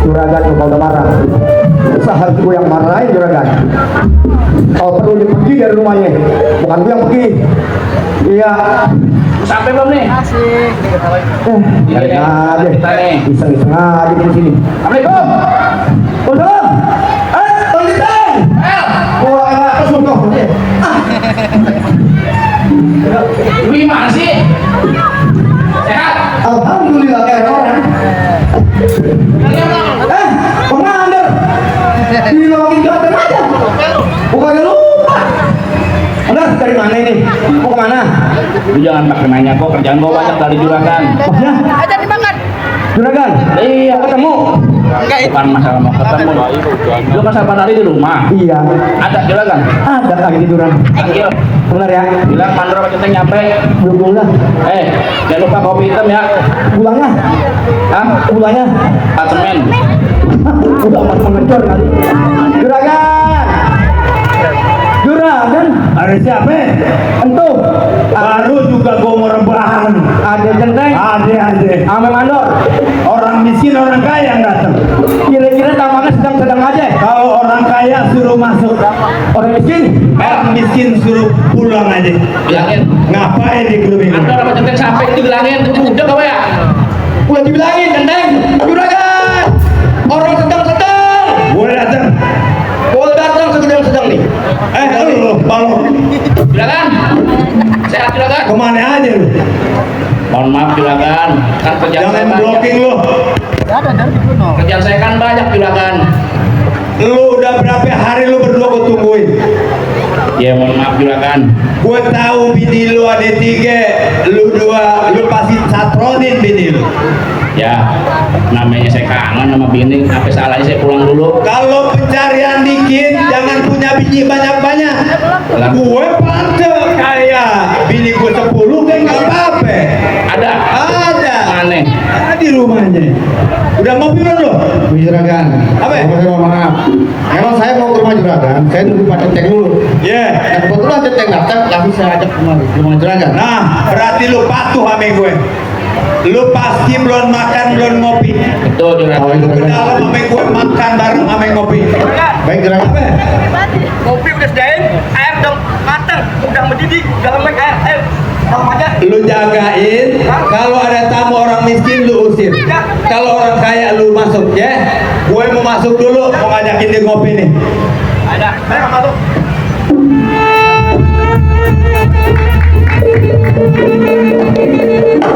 S4: Juragan lu kalau udah marah. Seharusnya gue yang marahin juragan. Kalau perlu dia pergi dari rumahnya, bukan gue yang pergi. Iya.
S6: Sampai belum nih?
S4: Cari aja. Iseng-iseng aja di sini.
S6: Assalamualaikum.
S4: Bosong. Tolong. Gua enggak kesumpah.
S6: Lu gimana sih? Sehat?
S4: Alhamdulillah kayak orang. Komander. Dilokin jatuh aja. Bukannya lupa. Anda dari mana ini? Mau kemana?
S6: Lu jangan pakai nanya kok, kerjaan gua banyak dari juragan.
S4: Maksudnya?
S5: Aja dimakan.
S4: Juragan?
S6: Iya,
S4: Ketemu?
S6: bukan masalah mau ketemu. Lu kan saban hari di rumah.
S4: Iya.
S6: Ada juragan?
S4: Ada lagi tiduran.
S6: Panggil.
S4: Benar ya?
S6: Bilang mandor apa centeng nyampe.
S4: Belum lah.
S6: Jangan lupa kopi hitam ya.
S4: Pulangnya?
S6: Hah?
S4: Pulangnya?
S6: Apartemen.
S4: Udah amat mengecor kali. Juragan? Ada siapa? Entuh. Baru juga gue mau rebahan. Ada centeng? Ada. Ame mandor. Orang miskin, orang kaya yang datang. Kira-kira tampaknya sedang-sedang aja. Kalau orang kaya suruh masuk. Orang miskin? Orang miskin suruh pulang aja.
S6: Bilangin.
S4: Ngapain di grup ini?
S6: Mandor apa centeng sampai dibilangin udah apa ya?
S4: Udah dibilangin centeng. Juragan! Orang sedang-sedang. Boleh datang. Boleh datang sedang-sedang nih. Lu balok.
S6: Juragan. Sehat juragan.
S4: Kemana aja lu?
S6: Mohon maaf juragan. Kan kerjaan saya
S4: Jangan
S6: banyak.
S4: blocking lu.
S6: Kerjaan saya kan banyak juragan.
S4: Lu udah berapa hari lu berdua gua tungguin?
S6: Ya mohon maaf juragan.
S4: Gua tahu bini lu ada 3, lu 2, lu pasti satronin bini lu.
S6: Ya, namanya saya kangen sama bini. Apa salahnya saya pulang dulu?
S4: Kalau pencarian dikit, jangan punya bini banyak-banyak. Gue pantes kaya, bini gue 10 kayak nggak apa-apa.
S6: Ada.
S4: Ada.
S6: Aneh.
S4: Ada di rumahnya. Udah ngopi belum lo?
S7: Juragan,
S4: Apa?
S7: saya mohon maaf. Emang saya mau ke rumah juragan, saya nunggu Pak Centeng dulu.
S4: Yeah.
S7: Kebetulan Centeng datang, langsung saya ajak ke rumah juragan.
S4: Nah, berarti lu patuh sama gue. Lu pasti belum makan, belum ngopi.
S6: Betul juragan.
S7: itu
S4: Ke dalam sama gue makan bareng sama ngopi.
S7: Baik juragan.
S4: Apa?
S3: Kopi udah sediain, air udah matang, udah mendidih, udah lembek air. Langsung aja.
S4: Lu jagain, kalau ada tamu orang miskin lu usir. Kalau orang kaya lu masuk ya. Gue mau masuk dulu, mau ngajakin dia ngopi nih.
S3: Ada, saya nggak masuk.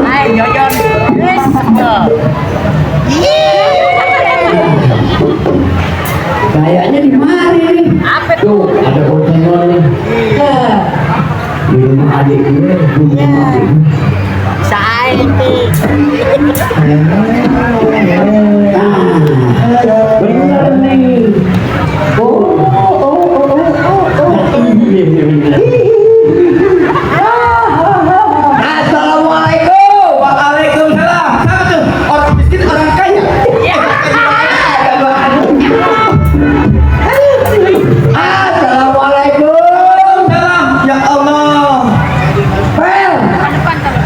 S3: Hai, Jojon. Yes.
S4: adik gue punya adik. Bener nih.
S1: Assalamualaikum. Waalaikumsalam. Siapa tuh? Orang miskin, orang kaya. Assalamualaikum. Salam. Ya Allah. Pel.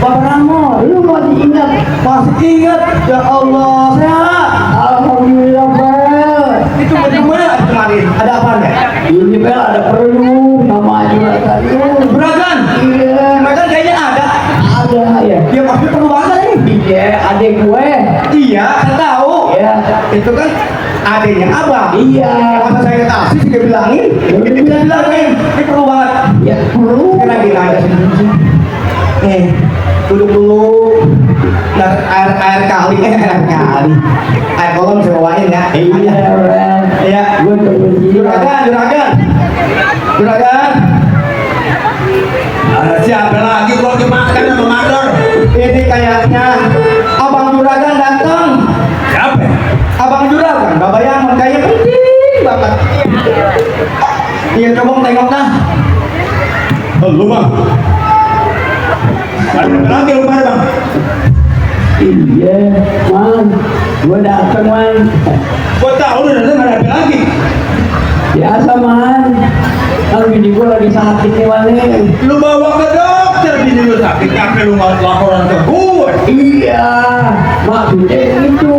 S1: Baparanmu, lu masih ingat? Masih ingat. Ya Allah. Sehat. Alhamdulillah, Pel. Itu bagaimana kemarin? Ada apa nih?
S4: Ini Bel ada perlu nama juragan.
S1: Juragan.
S4: Iya.
S1: Juragan kayaknya ada.
S4: Ada ya.
S1: Dia pasti perlu banget nih.
S4: Iya, adik gue.
S1: Iya, saya tahu.
S4: Iya.
S1: Itu kan adiknya abang.
S4: Iya.
S1: Masa saya kasih juga bilangin. Dia bilangin. Ini perlu banget.
S4: Ya perlu.
S1: Kita lagi aja sini. Duduk dulu. Air kali. Air kolam saya bawain ya.
S4: Iya, Bel.
S1: Iya.
S4: Gue terbenci.
S1: Juragan. Siapa lagi kalau dimakan sama mandor? Ini kayaknya abang juragan datang. Siapa? Abang juragan, bapak yang kayaknya penting banget. Iya, coba tengok dah.
S7: Halo bang. Ada lagi lu pada bang.
S4: Iya, Man. Gue datang, Man.
S7: Gua tahu udah datang ada lagi.
S4: Biasa, Man. Kalau bini gue lagi sakit nih, Man.
S7: Lu bawa ke dokter bini lu sakit, kenapa lu nggak laporan ke gue?
S4: Iya, maksudnya itu.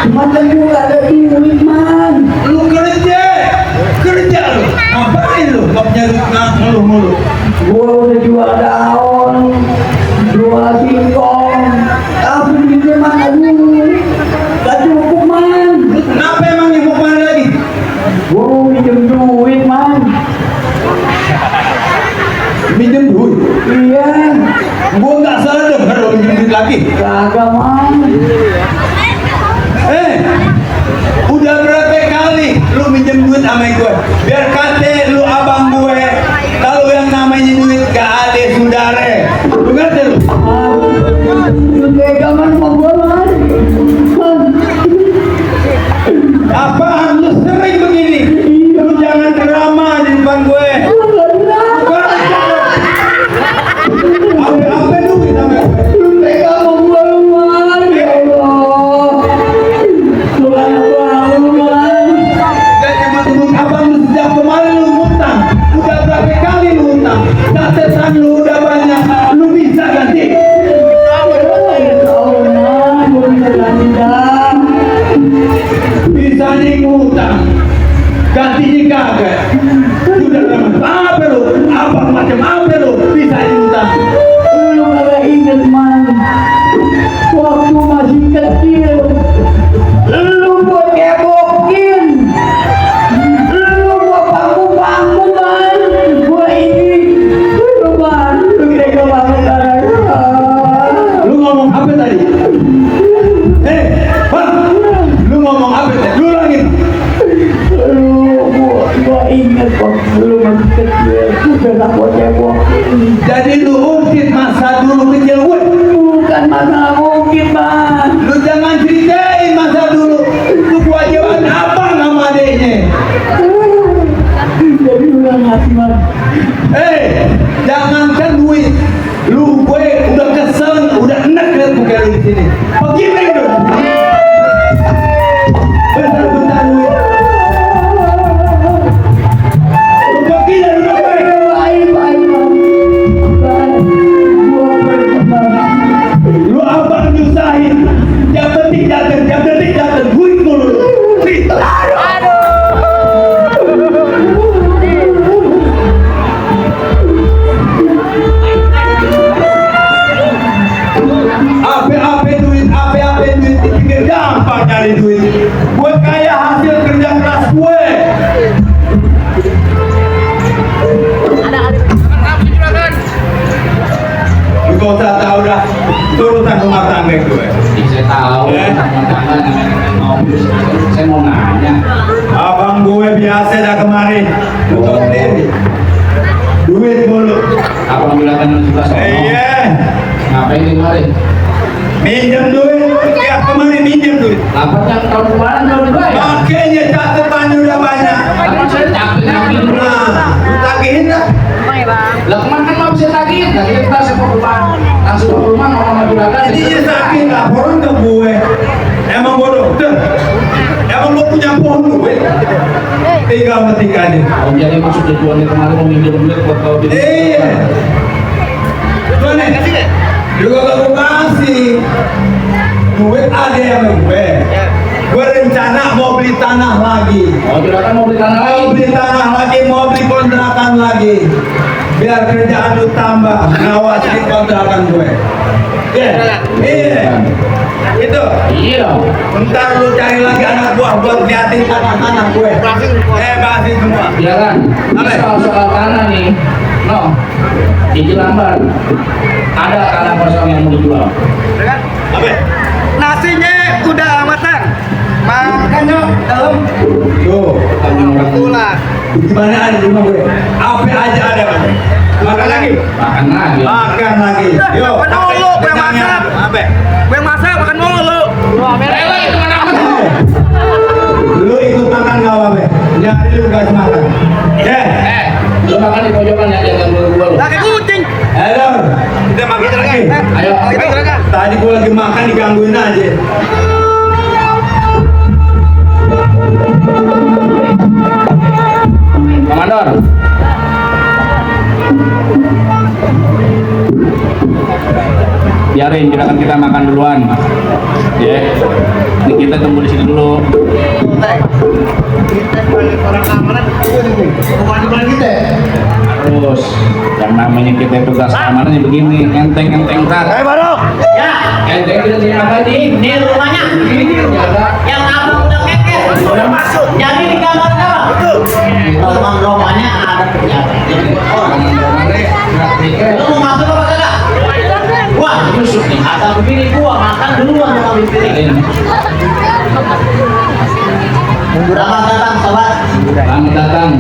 S4: Cuma kan gue gak ada duit, Man.
S7: Lu kerja lu. Ngapain lu? Gak punya duit ngeluh mulu.
S4: Gue udah jual daun, jual singkong, tapi duitnya mana dulu? Gak cukup, Man.
S7: Kenapa emang ibu mana lagi?
S4: Gue mau minjem duit, Man.
S7: Minjem duit.
S4: Iya,
S7: Gua nggak salah dengar lu minjem duit lagi.
S4: kagak, Man.
S7: Udah berapa kali lu minjem duit sama gue? Biar kate lu abang gue. Kalau yang namanya duit gak ada saudara. Lu ngerti lu?
S4: Lu pegangan sama gue, Man.
S7: Apaan lu sering begini? Lu jangan ceramah di depan gue. Apa duit sama gue?
S4: Lu pegang sama gue, Man. Ya Allah. Tuhan aku, Man.
S7: Dan teman-teman abang lu sejak kemarin lu ngutang. Udah berapa kali lu ngutang? Catatan lu udah banyak. Lu bisa ganti. Bisa nih ngutang. Gantinya kagak. Sudah teman apa lu? Abang macam apa lu? Bisa ngutang.
S4: Lu kagak inget, Man. Waktu masih kecil, lu buat kebokin, lu buat bangku-bangku, Man. Gua ini, lu, Man, lu kira banget,
S7: Lu ngomong apa tadi? Bang, lu ngomong apa tadi? Lu lagi.
S4: gua inget waktu lu masih kecil, udah tak buat kebokin.
S7: Jadi lu ungkit masa dulu kecil gue.
S4: Bukan masalah mungkin, Man.
S7: Lu jangan ceritain masa dulu. Lu kewajiban abang sama adeknya.
S4: Jadi lu yang ngasih, Man.
S7: Jangankan duit. Lu gue udah kesel, udah enak lihat muka lu di sini. Begini lu. Bentar duit. Lu begini lu gue. Lu abang nyusahin. Yang penting datang. Duit mulu. Apa duit, dipikir gampang cari duit. Gue kaya hasil kerja keras gue. Lu gak usah tahu dah, itu urusan rumah tangga gue.
S6: Saya tahu, saya mau nanya.
S7: Abang gue biasa dah kemarin. Lu tahu sendiri. duit mulu.
S6: Alhamdulillah kan suka sono.
S7: Iya.
S6: Ngapain di kemarin?
S7: Minjem duit, tiap kemarin minjem duit.
S6: Dapat yang tahun kemarin tahun dua ya?
S7: Makanya catatannya udah banyak.
S6: Kan saya capek ngapain?
S7: Nah, lu tagihin dah.
S6: Lah kemarin kan mau bisa tagihin, tagihin kita sepak rumah, langsung ke rumah ngomong sama juragan.
S7: Jadi dia sakit laporan ke gue. Emang bodoh, tuh. Emang lu punya pohon duit? Tinggal metikanya.
S6: Oh, jadi maksud tujuannya kemarin mau minjem duit buat kau di.
S7: Iya. Tuh nih, juga gak gue kasih. Duit ada yang gue. Gue rencana mau beli tanah lagi.
S6: Oh, juragan mau beli tanah lagi?
S7: Mau beli tanah lagi, mau beli kontrakan lagi. Biar kerjaan lu tambah, ngawasin kontrakan gue. Iya, iya. Itu.
S6: Iya.
S7: Ntar lu cari lagi anak buah buat liatin tanah-tanah gue. Bahasin semua.
S6: Iya kan?
S7: Apa?
S6: Soal tanah nih, no, di Jelambar ada tanah kosong yang mau dijual.
S7: Apa?
S1: Nasinya udah matang. Makan yuk, dalam.
S7: Tuh.
S1: Betulan.
S7: Gimana ada di rumah gue? Apa aja ada, Bang? Makan lagi.
S6: Makan lagi.
S7: Makan lagi. Yuk.
S1: Makan dulu, gue
S7: kenyangnya.
S1: masak.
S7: Apa?
S1: Gue masak makan mulu.
S6: Lewat kemana pun.
S7: Lu ikut makan gak apa-apa. Nyari lu gak makan. Ya.
S6: Lu makan di pojokan ya, jangan gua lu.
S1: Lagi kucing.
S7: Halo. Kita makan lagi.
S6: Ayo.
S7: Tadi gue lagi makan digangguin aja.
S6: Komandor. Biarin juragan kita makan duluan. Ya. Ini kita tunggu di sini dulu. Terus yang namanya kita tugas keamanan yang begini, enteng-enteng berat.
S1: Barok.
S2: Ya,
S6: Enteng tidak terima tadi.
S2: ini rumahnya.
S6: Ini jaga.
S2: Yang abang udah keker.
S6: Udah masuk.
S2: Jadi di kamar abang. Rumahnya ada penjaga. Orang. Lu mau masuk apa kagak? Wah, nyusuk nih. Asal begini gua makan duluan sama piring. Selamat datang, sobat.
S6: Selamat datang.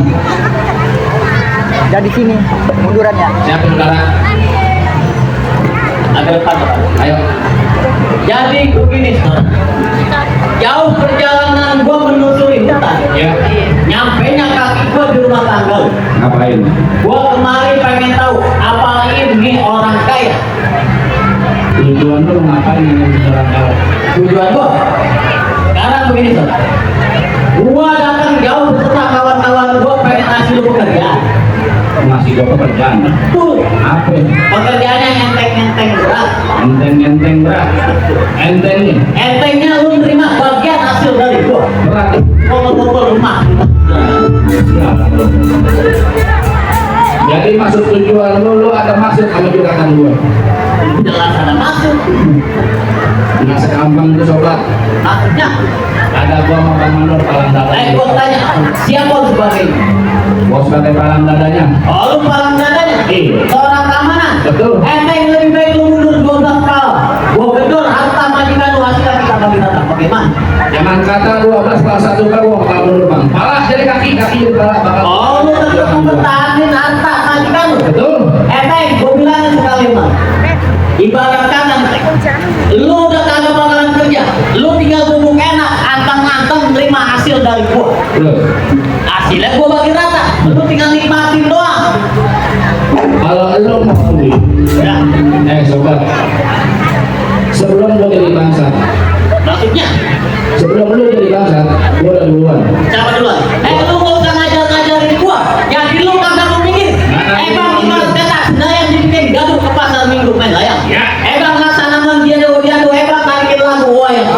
S1: Jadi sini mundurannya.
S6: Siapa saudara?
S2: Ada depan, Sobat.
S6: Ayo.
S2: Jadi begini, saudara. Jauh perjalanan gua menyusuri hutan.
S6: Ya.
S2: Nyampe nya kaki gua di rumah tangga.
S6: Ngapain?
S2: Gua kemari pengen tahu apa ini orang kaya.
S6: Tujuan lu ngapain dengan saudara kau?
S2: Tujuan gua sekarang begini, saudara. Gua datang jauh beserta kawan-kawan gua pengen ngasih lu pekerjaan.
S6: Ngasih gua pekerjaan.
S2: Tuh,
S6: Apa?
S2: pekerjaannya enteng-enteng berat.
S6: Enteng-enteng berat. Enteng nih.
S2: Entengnya lu nerima bagian hasil dari gua.
S6: Berat.
S2: Pokok-pokok rumah.
S6: Jadi maksud tujuan lu ada maksud sama juragan gua.
S2: Jelas ada maksud.
S6: Nggak segampang itu sobat.
S2: Maksudnya,
S6: Ada gua sama Bang Mandor palang
S2: gua
S6: dadanya.
S2: tanya, siapa lu sebagainya?
S6: Gua sebagai palang dadanya.
S2: Oh, lu palang dadanya?
S6: Iya.
S2: Seorang keamanan?
S6: Betul.
S2: Enteng lebih baik lu mundur 12 kali. Gua gedor harta majikan lu hasilnya kita bagi rata. Bagaimana?
S6: Jangan kata 12 salah satu kali gua bakal mundur bang. Palah jadi kaki jadi pala bakal.
S2: Oh, lu tetap mempertahankan harta majikan lu?
S6: Betul.
S2: Enteng, gua bilangin sekali mah. Ibaratkan enteng. Lu udah kagak bakalan kerja. Lu tinggal bubuk enak, anteng-anteng terima hasil dari gua.
S6: Terus.
S2: Hasilnya gua bagi rata. Lu tinggal nikmatin doang.
S6: Kalau lu mau duit,
S2: Ya,
S6: sobat. Sebelum gua jadi bangsa,
S2: maksudnya
S6: sebelum lu jadi bangsa, gua udah duluan.
S2: siapa duluan? Lu nggak usah ngajar-ngajarin gua. Jadi lu kagak mau mikir. Bang, ibarat kata sedayang dibikin gaduh ke pasar minggu main layang. Bang, laksana menggiado hebat tarikin lagu wayang.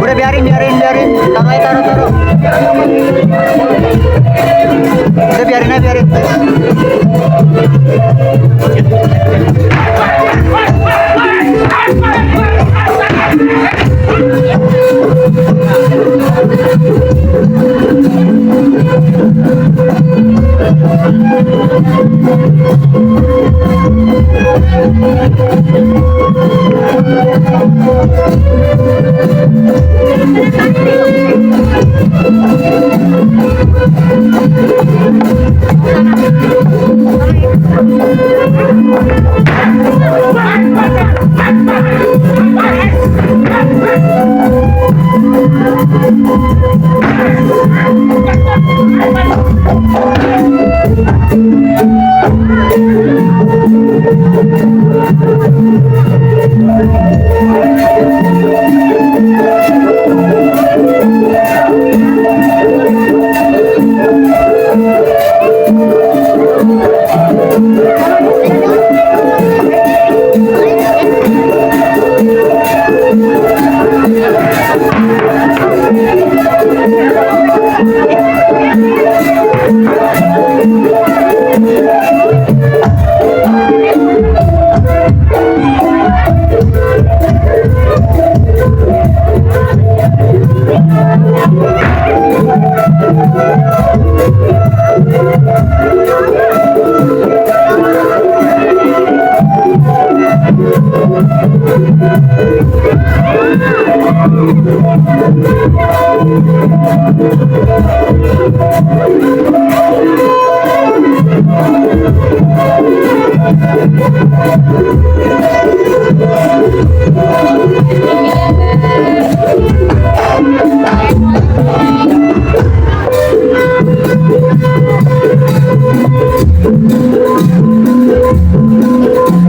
S1: Udah biarin, taruh aja, taruh. Udah biarin aja, biarin.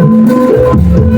S5: Thank you.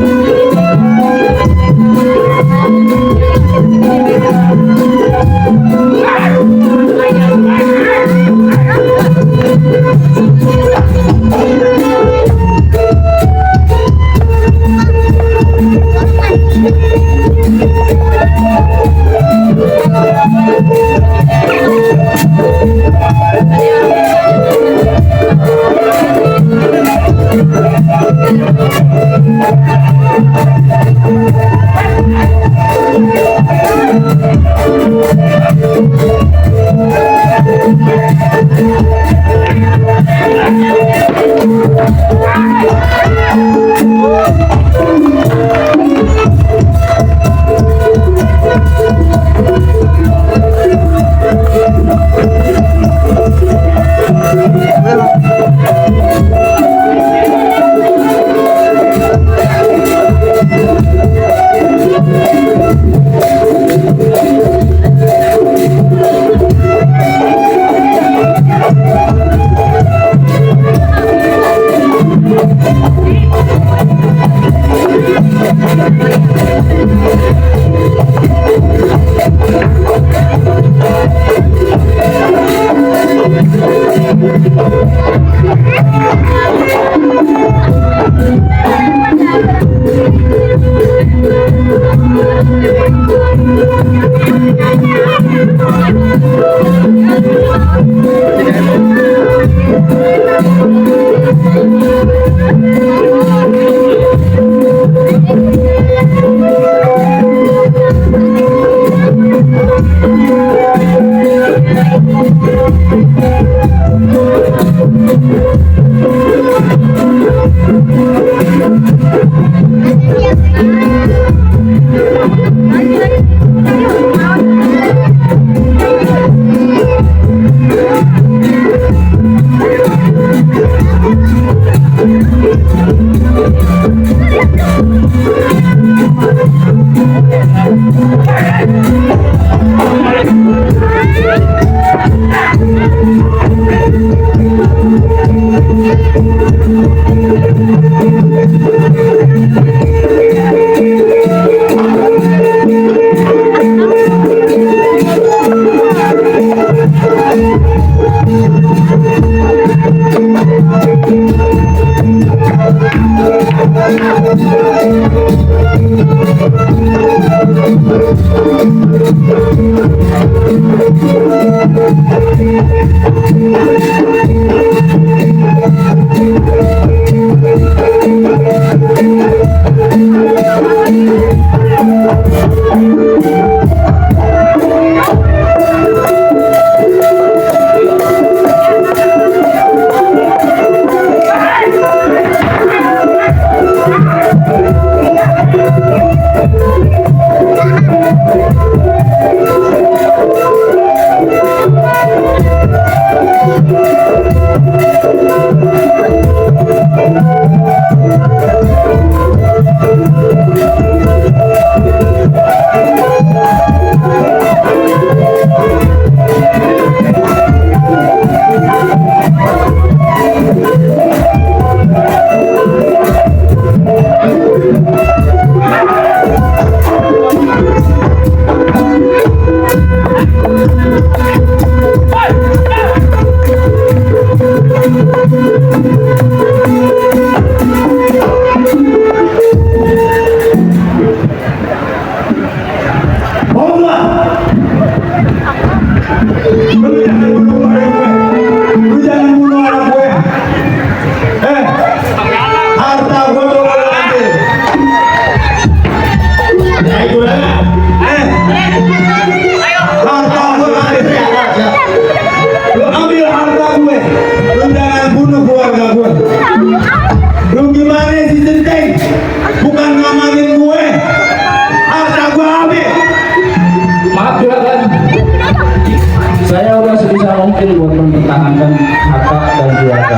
S6: mungkin buat mempertahankan harta dan keluarga.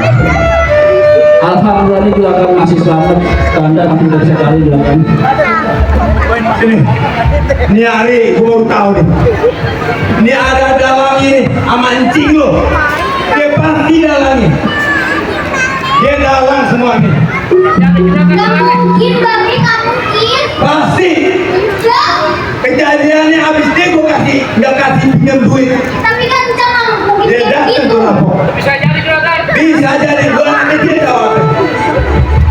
S6: Alhamdulillah ini juragan masih selamat, tanda tidak sekali juragan.
S7: Ini hari gue baru tahu nih. Ini ada dalang ini sama encing lo. Dia pasti dalangnya. Dia dalang semua nih.
S5: Gak mungkin, Bang, gak mungkin.
S7: Pasti.
S5: Enggak.
S7: Kejadiannya habis dia gue nggak kasih pinjam duit.
S5: Tapi kan jangan mungkin
S7: Dia
S5: kayak
S7: datang
S5: gitu.
S7: tuh lapor.
S3: Bisa jadi juragan.
S7: Bisa jadi gue nanti dia tahu.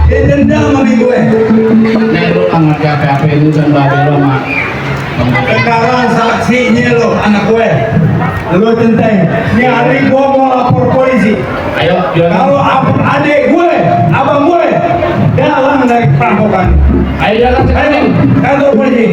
S7: Dia dendam sama gue.
S6: mengerti apa-apa itu dan babel mah.
S7: Sekarang saksinya lo anak gue. Lo tentang nyari gue mau lapor polisi.
S6: Ayo, jalan.
S7: Kalau adik gue, abang gue dalam dari perampokan.
S6: Ayo jalan
S7: Ayo,
S6: sekarang.
S7: kantor polisi.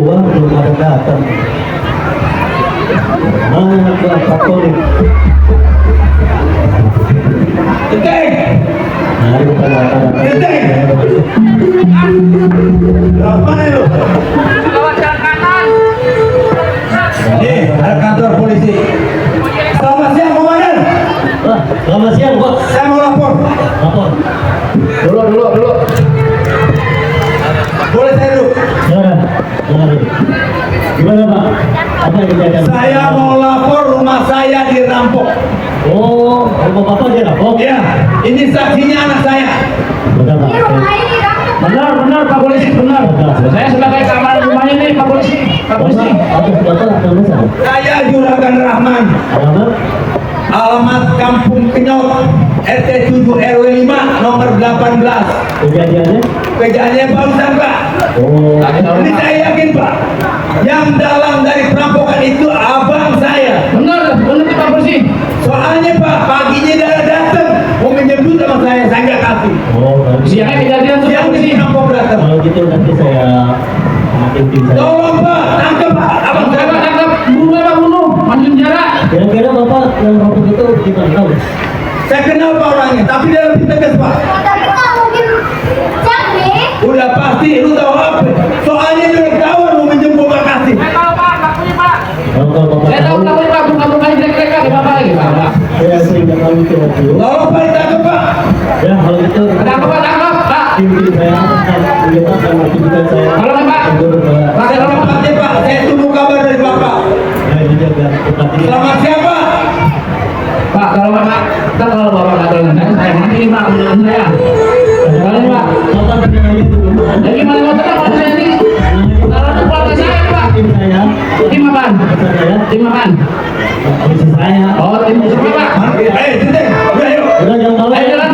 S1: Wah, belum ada datang. Mana ke Katolik?
S7: Tentang,
S1: Nah, bukan datang.
S7: mana lo? Nih, ada kantor polisi. Selamat siang, komandan.
S1: Wah, selamat siang, Bos.
S7: Saya mau lapor.
S1: Lapor.
S6: Dulu.
S7: Boleh saya dulu?
S1: Dengar. Gimana, Pak? Apa yang kejadian?
S7: Saya mau lapor rumah saya dirampok.
S1: Oh, rumah Bapak dirampok?
S7: Ya, ini saksinya anak saya.
S1: Benar, Pak.
S6: Benar Pak Polisi, benar. Saya sebagai keamanan rumahnya nih Pak Polisi. Pak Polisi.
S1: Bapak nama saya?
S7: Saya Juragan Rahman.
S1: Alamat?
S7: Alamat Kampung Kenyot, RT 7 RW 5 nomor 18.
S1: Kejadiannya?
S7: Kerjaannya barusan, Pak.
S1: Oh,
S7: Ini saya yakin, Pak. Yang dalam dari perampokan itu abang saya.
S6: Benar nih Pak Polisi.
S7: Soalnya Pak, paginya dia datang mau minjem duit sama saya nggak kasih.
S1: oh, bagus.
S6: Siangnya kejadian tuh Pak
S7: Yang
S6: Polisi.
S7: dirampok datang.
S1: Kalau gitu nanti saya makin tim saya.
S7: Tolong Pak, tangkap Pak, abang saya.
S6: Pak tangkap bunuh, maju penjara.
S1: Kira-kira Bapak yang rampok itu gimana tahu?
S7: Saya kenal Pak orangnya, tapi dia lebih tegas Pak. Udah pasti, lu tahu apa? Soalnya dia ketahuan mau minjem gua nggak kasih.
S1: Kalau Bapak
S6: Saya tahu
S1: tahu,
S6: Pak, bukan jelek-jelek lagi Bapak lagi Pak.
S1: saya sering ketemu itu waktu.
S7: Tolong Pak ditangkap Pak.
S1: Ya, kalau gitu
S6: Tangkap Pak.
S1: tim saya akan melihat dan aktivitas saya.
S6: Halo, Pak.
S1: Untuk
S6: Pak,
S7: Saya tempatnya Pak, saya tunggu kabar dari Bapak.
S1: saya dijaga tempat ini.
S7: Selamat siang Pak.
S6: Pak, kalau Bapak nggak tahu saya nanti Pak menurut saya. Gimana Pak?
S1: Bapak tenang aja dulu.
S6: Ya gimana Pak? Kalau saya ini, kalau itu keluarga saya Pak.
S1: Tim saya,
S6: Tim apaan?
S1: saya,
S6: Tim apaan?
S1: polisi saya.
S6: Oh, tim siapa Pak?
S7: Tenteng, udah yuk.
S1: Udah jangan tahu.
S6: Ayo jalan.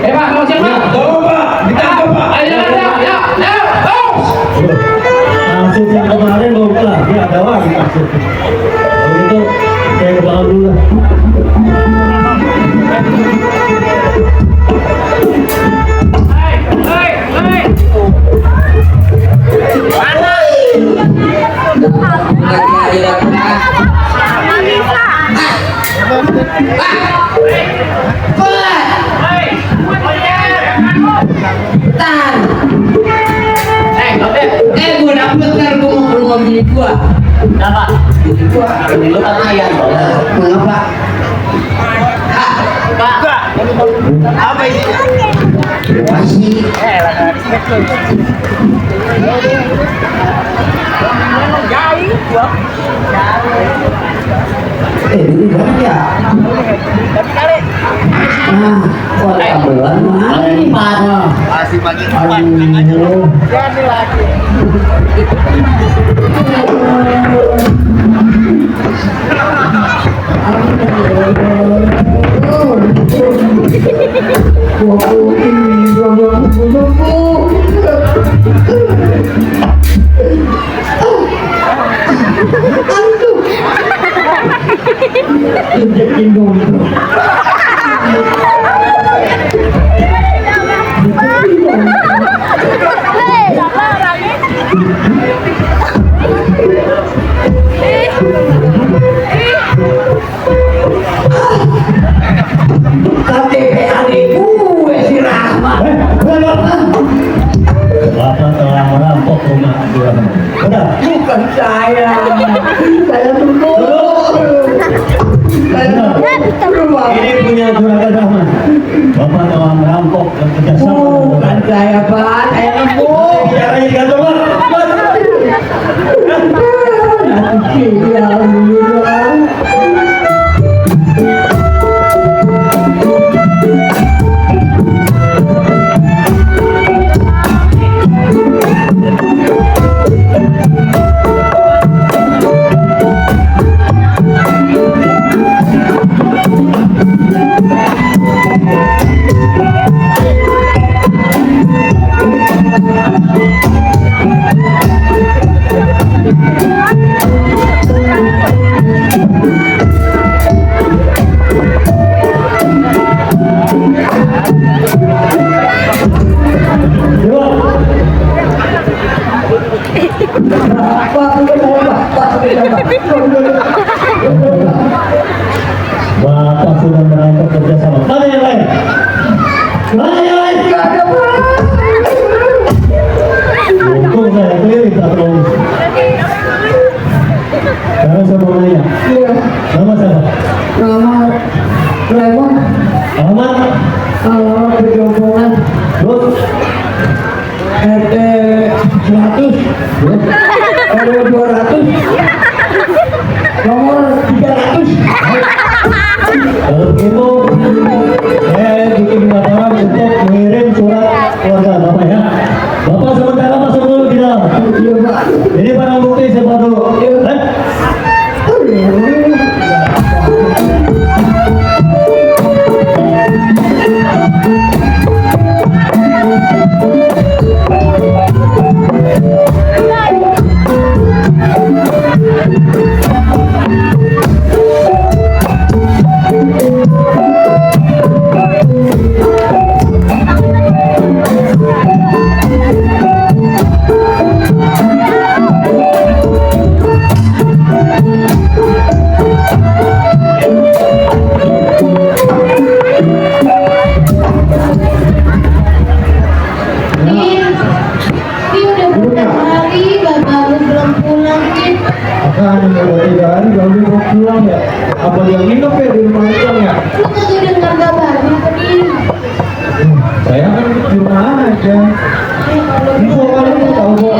S6: Pak, mau siapa?
S7: Tolong Pak, ditangkap Pak.
S6: Ayo jalan, ya, terus.
S1: Kasus yang kemarin belum kelar, dia ada lagi kasus. Kalau gitu saya ke belakang dulu lah.
S5: Gue dapet ntar gue mau ke rumah bini gue.
S2: Kenapa?
S5: Bini gue.
S2: Lu kan ayah loh.
S5: Mengapa?
S2: Pak, apa ini?
S5: Masih. Ini berapa ya? Nah, kok ada tambahan mah? Ini Pak.
S2: Masih pagi
S5: Aduh. KTP adik gue si Rahmat.
S1: Bapak telah merampok rumah dia. Benar?
S5: Bukan
S1: Saya tunggu.
S4: Ini punya Juragan Rahman. Bapak telah merampok dan kerjasama.
S1: Bukan saya, Pak. Saya nemu.
S4: Bicara di kantor, Pak. Bapak sudah merampok kerjasama. Mana yang lain? Mana yang lain? Untung saya keliling atau sekarang saya mau nanya. Nama siapa?
S1: Nama Lemon.
S4: Ahmad.
S1: Perjompongan.
S4: Terus
S1: RT 100. RW 200. Nomor 300.
S4: kalau begitu saya bikin laporan untuk mengirim surat keluarga Bapak ya. Bapak sementara masuk dulu di dalam.
S1: Iya, Pak.
S4: Ini barang bukti saya bawa dulu.
S1: Kan udah 3 hari baru mau pulang ya. Apa dia nginep ya di rumah itu ya?
S5: Lu kagak dengar kabarnya Din?
S1: Saya kan di rumah aja. Info kalian tuh tahu kok.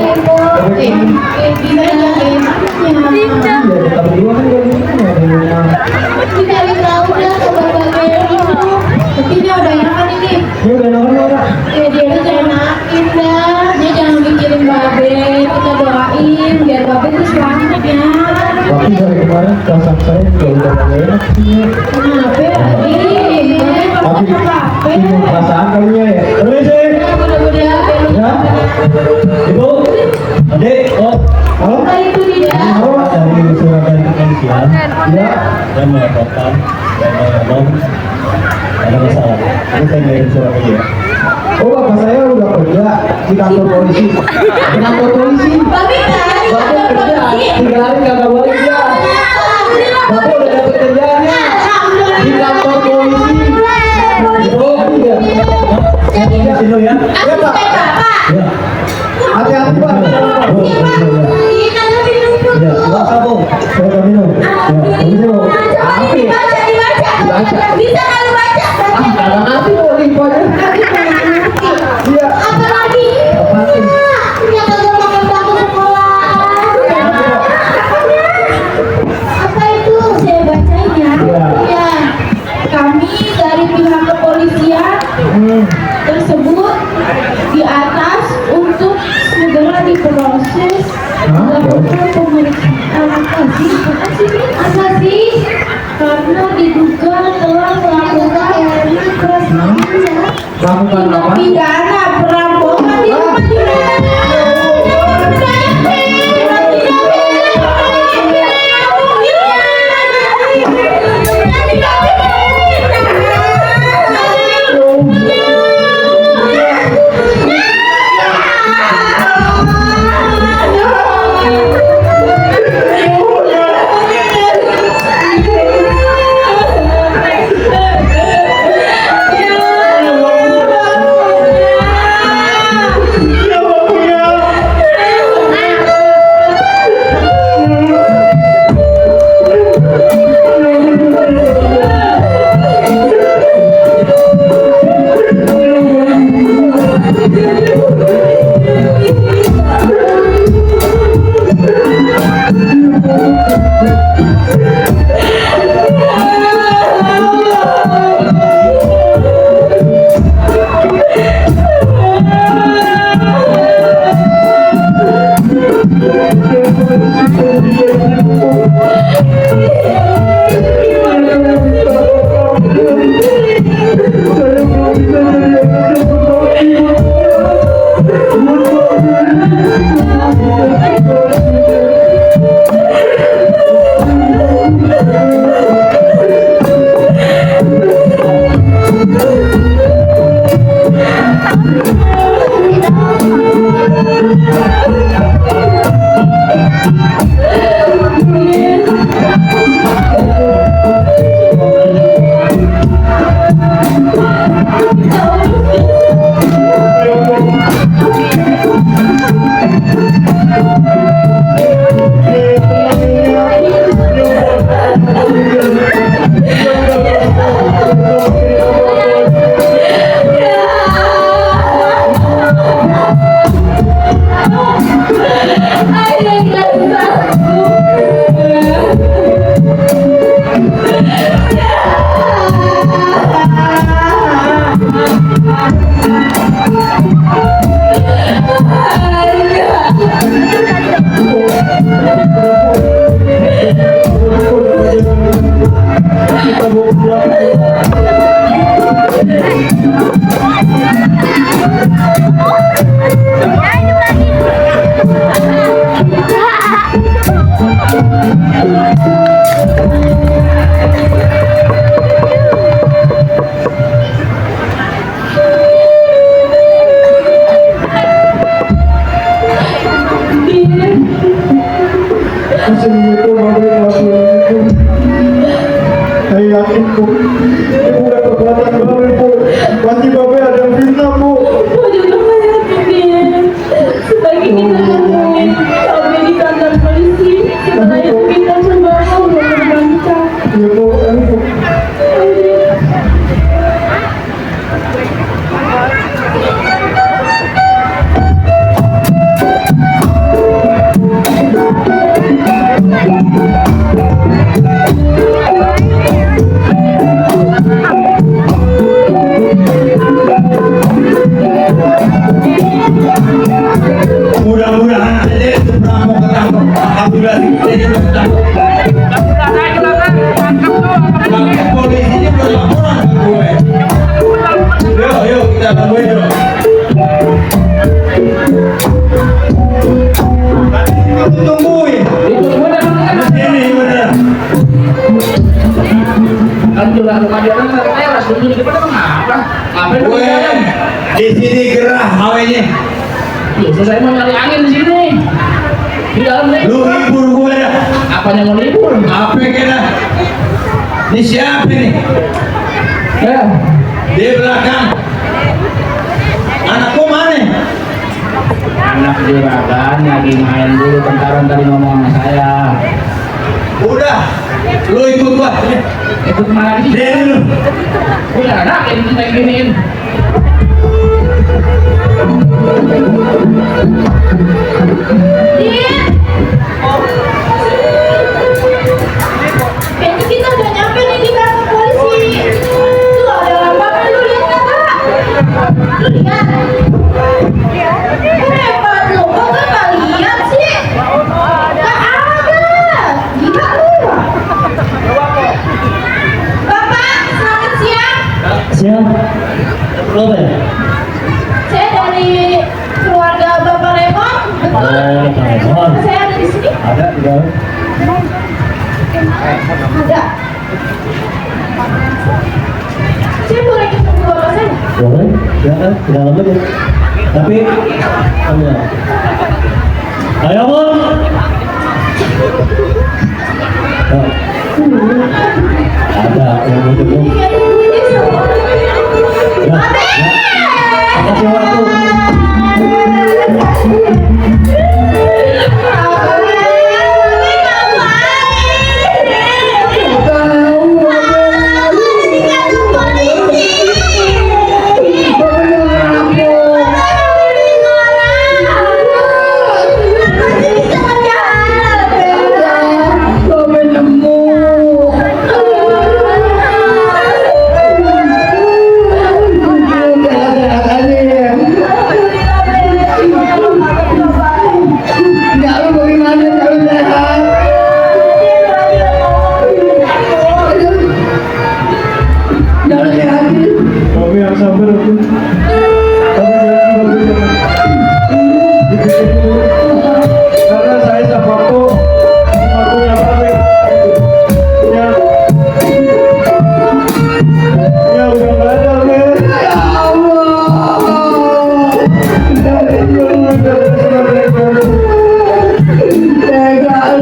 S5: Gimana enaknya?
S1: Iya, kita berdua kan gak punya di rumah.
S5: Dicari tahu dah kabar bagai itu. Ini udah enakan ini.
S1: Dia udah nongol orang.
S5: Ya dia tuh enakin dah. Dia jangan mikirin babe. Kita doain biar babe tuh selamat ya.
S1: Tapi dari kemarin perasaan saya juga udah gak enak sih.
S5: Kenapa lagi?
S1: Tapi ini perasaan kalinya ya.
S4: Permisi.
S5: Mudah-mudahan
S1: Ya,
S4: Ibu, adik, oh,
S1: halo.
S5: apa itu dia?
S4: Bapak dari surat dari kepolisian
S1: Ya,
S4: dan melaporkan dan mengabang ada masalah. Ini saya ngirim surat aja ya.
S1: oh bapak saya udah kerja di kantor polisi. Di kantor polisi.
S5: Babe kan?
S1: Bapak kerja 3 hari kagak balik ya. Bapak udah dapet kerjaannya di kantor polisi. Oh iya.
S4: Saya mau di sini ya.
S1: Ya Pak.
S4: Ya.
S1: Hati-hati Pak.
S4: Oh, ya, Pak Sabung, saya mau minum. Ya, permisi Bu.
S5: Bisa kalau baca.
S1: Ah, kadang nanti mau lipat ya. Iya.
S5: Apa lagi?
S1: Apa sih?
S5: Ya kagak makan bangku sekolah. Apa itu? Saya bacain ya.
S1: Iya.
S5: Ya. Kami dari pihak kepolisian tersebut di atas untuk segera diproses melakukan pemeriksaan apa sih karena diduga telah melakukan
S1: Lakukan
S5: tindak
S1: apa?
S5: pidana perampokan di rumah juragan.
S4: Saya yakin bu, ibu udah perbuatan baru bu. Pasti bapak ada yang fitnah bu.
S5: Aku juga yakin sebagai kita nemuin sampai di kantor polisi setelah itu kita membawa berbangsa.
S4: Ya bu, bu.
S7: Mudah-mudahan aja itu perampok ketangkep. Alhamdulillah kita belum ketangkep. Tangkep polisinya belum laporan ke gue. Yuk kita temuin dong. Aku tungguin. Ini bener.
S6: Kan juga rumah dia kan teras dulu di depan ngapa? Ngapain lu?
S7: Gue di sini gerah hawanya.
S6: Loh, saya mau nyari angin di sini. Di dalam nih.
S7: Lu hibur gue dah.
S6: Apanya mau libur?
S7: Apa kena? Ini siapa nih?
S6: Ya.
S7: Di belakang. Anakku mana?
S6: Anak juragan lagi main dulu tentaran tadi ngomong sama saya.
S7: Udah. Lu ikut gua.
S6: Ikut kemana lagi?
S7: Sini lu.
S6: Punya anak yang kayak giniin.
S5: Kayaknya kita udah nyampe nih di kantor polisi. Tuh ada lambangan, lu lihat nggak kak? Lu lihat? Hebat lu, kok nggak lihat sih? Nggak ada. Gila lu. Bapak, selamat siang.
S2: Siap. Apa ya?
S5: Saya dari keluarga Bapak Lemon. Betul.
S2: Pak Lemon.
S5: Saya ada di sini.
S2: Ada di dalam.
S5: Ada. Saya boleh ketemu bapak saya?
S2: Boleh, silakan di dalam aja. Tapi, ya. Ayo Mon. Oh. Ada yang mau jemput.
S5: Iya, ini sama.
S2: Ya, kasih waktu.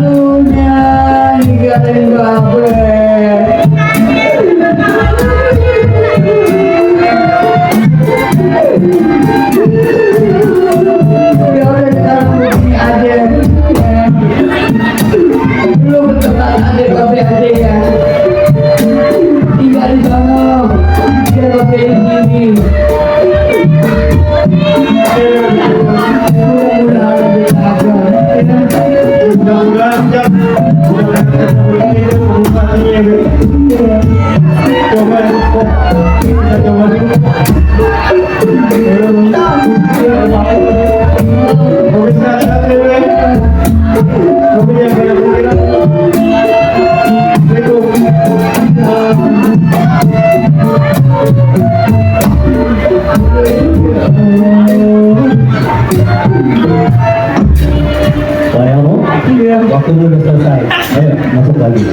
S1: karunya ninggalin kabeh. Ya udah sekarang begini aja. Lu betul-betul adik babe aja ya. Tinggal di sana. Biar babe ini. Mudah-mudahan bisa aja.
S4: Mudah-mudahan jam. Mudah-mudahan ini bukan ini. Coba kita coba dulu. Bisa satu deh. Kemudian banyak pikiran.
S1: Sayangmu, waktunya udah selesai. Ayo masuk lagi.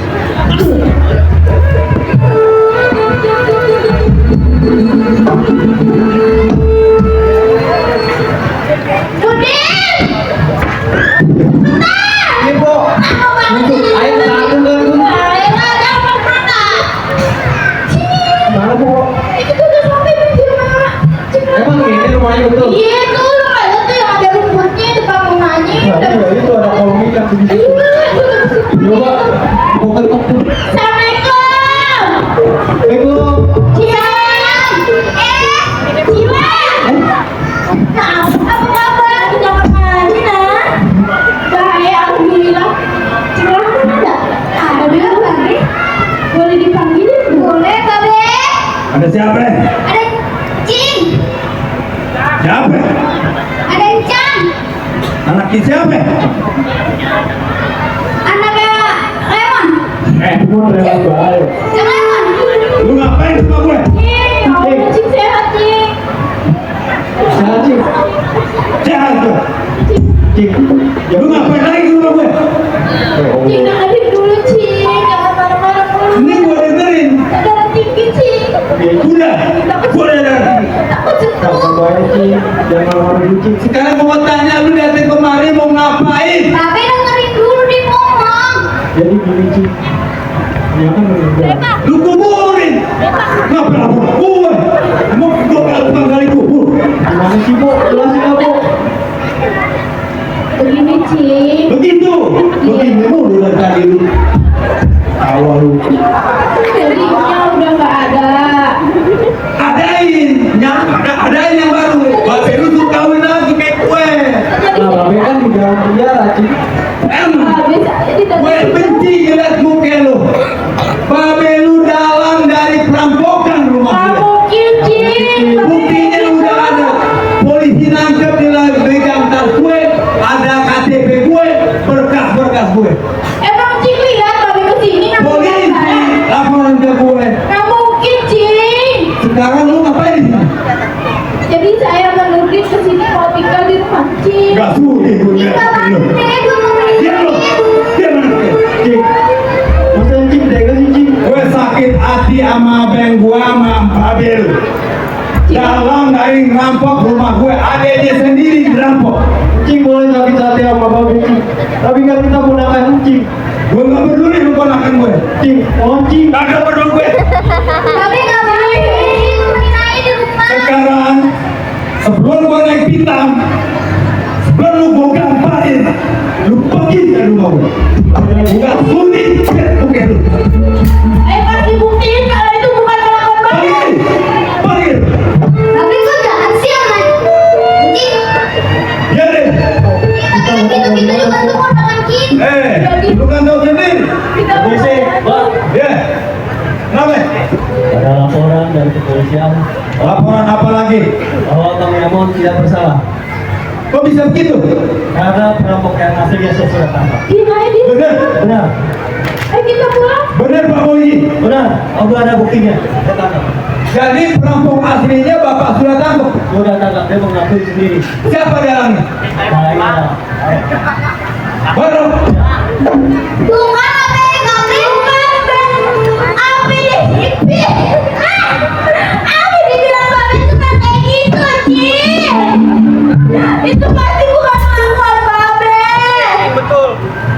S4: Ibu, ayo satu dulu. Mana bu? Emang ini rumahnya betul?
S5: Iya tuh, lu nggak lihat tuh yang ada rumputnya di depan rumahnya.
S4: Nah, iya, itu ada kolom ikan di situ. Coba, bukan waktu.
S5: Assalamualaikum.
S4: Ibu,
S5: Cian. Cian. Nah, apa kabar? Jangan mandi nah. Bahaya, alhamdulillah. Cian ada? Ada Babe. Boleh dipanggilin? Boleh Babe.
S7: Ada siapa?
S5: Ada Cing.
S7: Siapa?
S5: Ada Cang.
S7: Anak siapa?
S5: Anaknya Lemon.
S4: ibu lewat baik.
S5: Cang Lemon.
S7: Lu ngapain sama gue?
S5: Cing, ya Allah, Cing sehat Cing.
S4: Sehat sih.
S7: Sehat tuh.
S4: Cik,
S7: Lu ngapain lagi sama gue?
S5: Cing dengerin dulu Cing, jangan marah-marah dulu.
S7: Ini gue dengerin.
S5: Darah tinggi Cing.
S7: Udah, gue udah.
S5: Takut
S4: Kamu
S5: sentuh.
S4: baik sih, jangan malu-malu Cik.
S7: Sekarang mau tanya lu datang kemari mau ngapain?
S5: Tapi dengerin dulu di ngomong.
S4: Jadi gini Cik, dia kan meninggal.
S7: Lu kuburin. Ngapa lapor gue? Mau gue tukang kali kubur.
S4: Gimana sih bu? Jelasin apa?
S5: Begini Cing.
S7: Begitu. Begini mulu dari tadi lu. Awal lu.
S5: Belinya udah nggak ada.
S7: Adain yang baru. Bapak lu tuh kawin lagi kayak gue.
S4: Nah, Babe kan di dalam penjara Cik.
S7: Emang
S5: Habis aja di
S7: gue benci ngeliat muka lu. Babe lu dalang dari perampokan rumah
S5: Nggak
S7: gue.
S5: mungkin Cing.
S7: Buktinya udah ada. Polisi nangkep di pegang tas gue, ada KTP gue, berkas-berkas gue.
S5: Emang Cing lihat Babe kesini nangkep
S7: Polisi
S5: saya.
S7: laporan ke gue.
S5: Nggak mungkin Cing.
S7: Sekarang lu ngapain di sini?
S5: Jadi saya menuding kesini mau tinggal di rumah Cing.
S7: Gak sudi gue
S5: Tinggal
S7: lihat lu.
S5: aja, gue mau
S7: Diam lu. Diam lu.
S4: Cik, masa Cik tega sih Cik?
S7: Gue sakit hati sama abang gue sama Abel. Dalang dari ngerampok rumah gue, adeknya sendiri dirampok.
S4: Cik boleh sakit hati sama Babe Cik, tapi kan kita ponakan Cik.
S7: Gue gak peduli lu ponakan gue.
S4: Cik, oh Cik.
S7: Kagak peduli gue.
S5: Tapi nggak boleh main aja di rumah.
S7: Sekarang sebelum gue naik pitam, sebelum lu gue gamparin, lu pergi dari rumah gue. Gue gak sudi lihat muka lu.
S5: Pas dibuktiin kalau itu bukan kelakuan Babe.
S7: Pergi. Pergi.
S5: Tapi kok jahat sih sama Cing.
S7: Ya deh.
S5: Kita gitu-gitu juga tuh ponakan kita.
S7: Lu kan tahu sendiri.
S5: Kita
S4: Polisi, Pak.
S7: Ya. Kenapa?
S4: Ada laporan dari kepolisian
S7: Laporan apa lagi?
S4: bahwa Bang Yamon tidak bersalah
S7: Kok bisa begitu?
S4: karena perampok yang aslinya saya sudah tangkap.
S5: Gimana dia?
S7: Benar.
S4: Benar,
S5: Ayo kita pulang.
S7: Benar Pak Polisi.
S4: benar. Aku ada buktinya. Saya tangkap.
S7: Jadi perampok aslinya Bapak sudah tangkap.
S4: Sudah tangkap, dia mengakui sendiri.
S7: Siapa dalangnya?
S4: Nah, ini ada.
S7: Baru.
S5: Bukan apa yang kami Abi dibilang Babe itu kan kayak gitu Cing. Itu pasti bukan kelakuan Babe.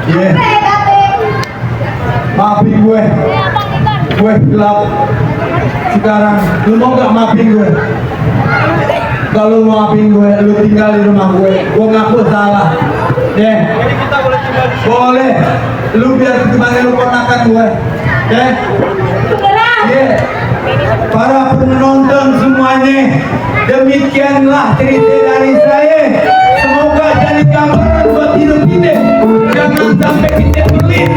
S7: Iya.
S5: Apa
S7: maafin gue. Gue gelap. Sekarang lu mau gak maafin gue? Kalau lu maafin gue, lu tinggal di rumah gue. Gue ngaku salah. Deh. Boleh. Lu biar gimana lu ponakan gue. Deh. Yeah. Para penonton semuanya, demikianlah cerita dari saya. Semoga jadi gambaran buat hidup kita. Jangan sampai kita pelit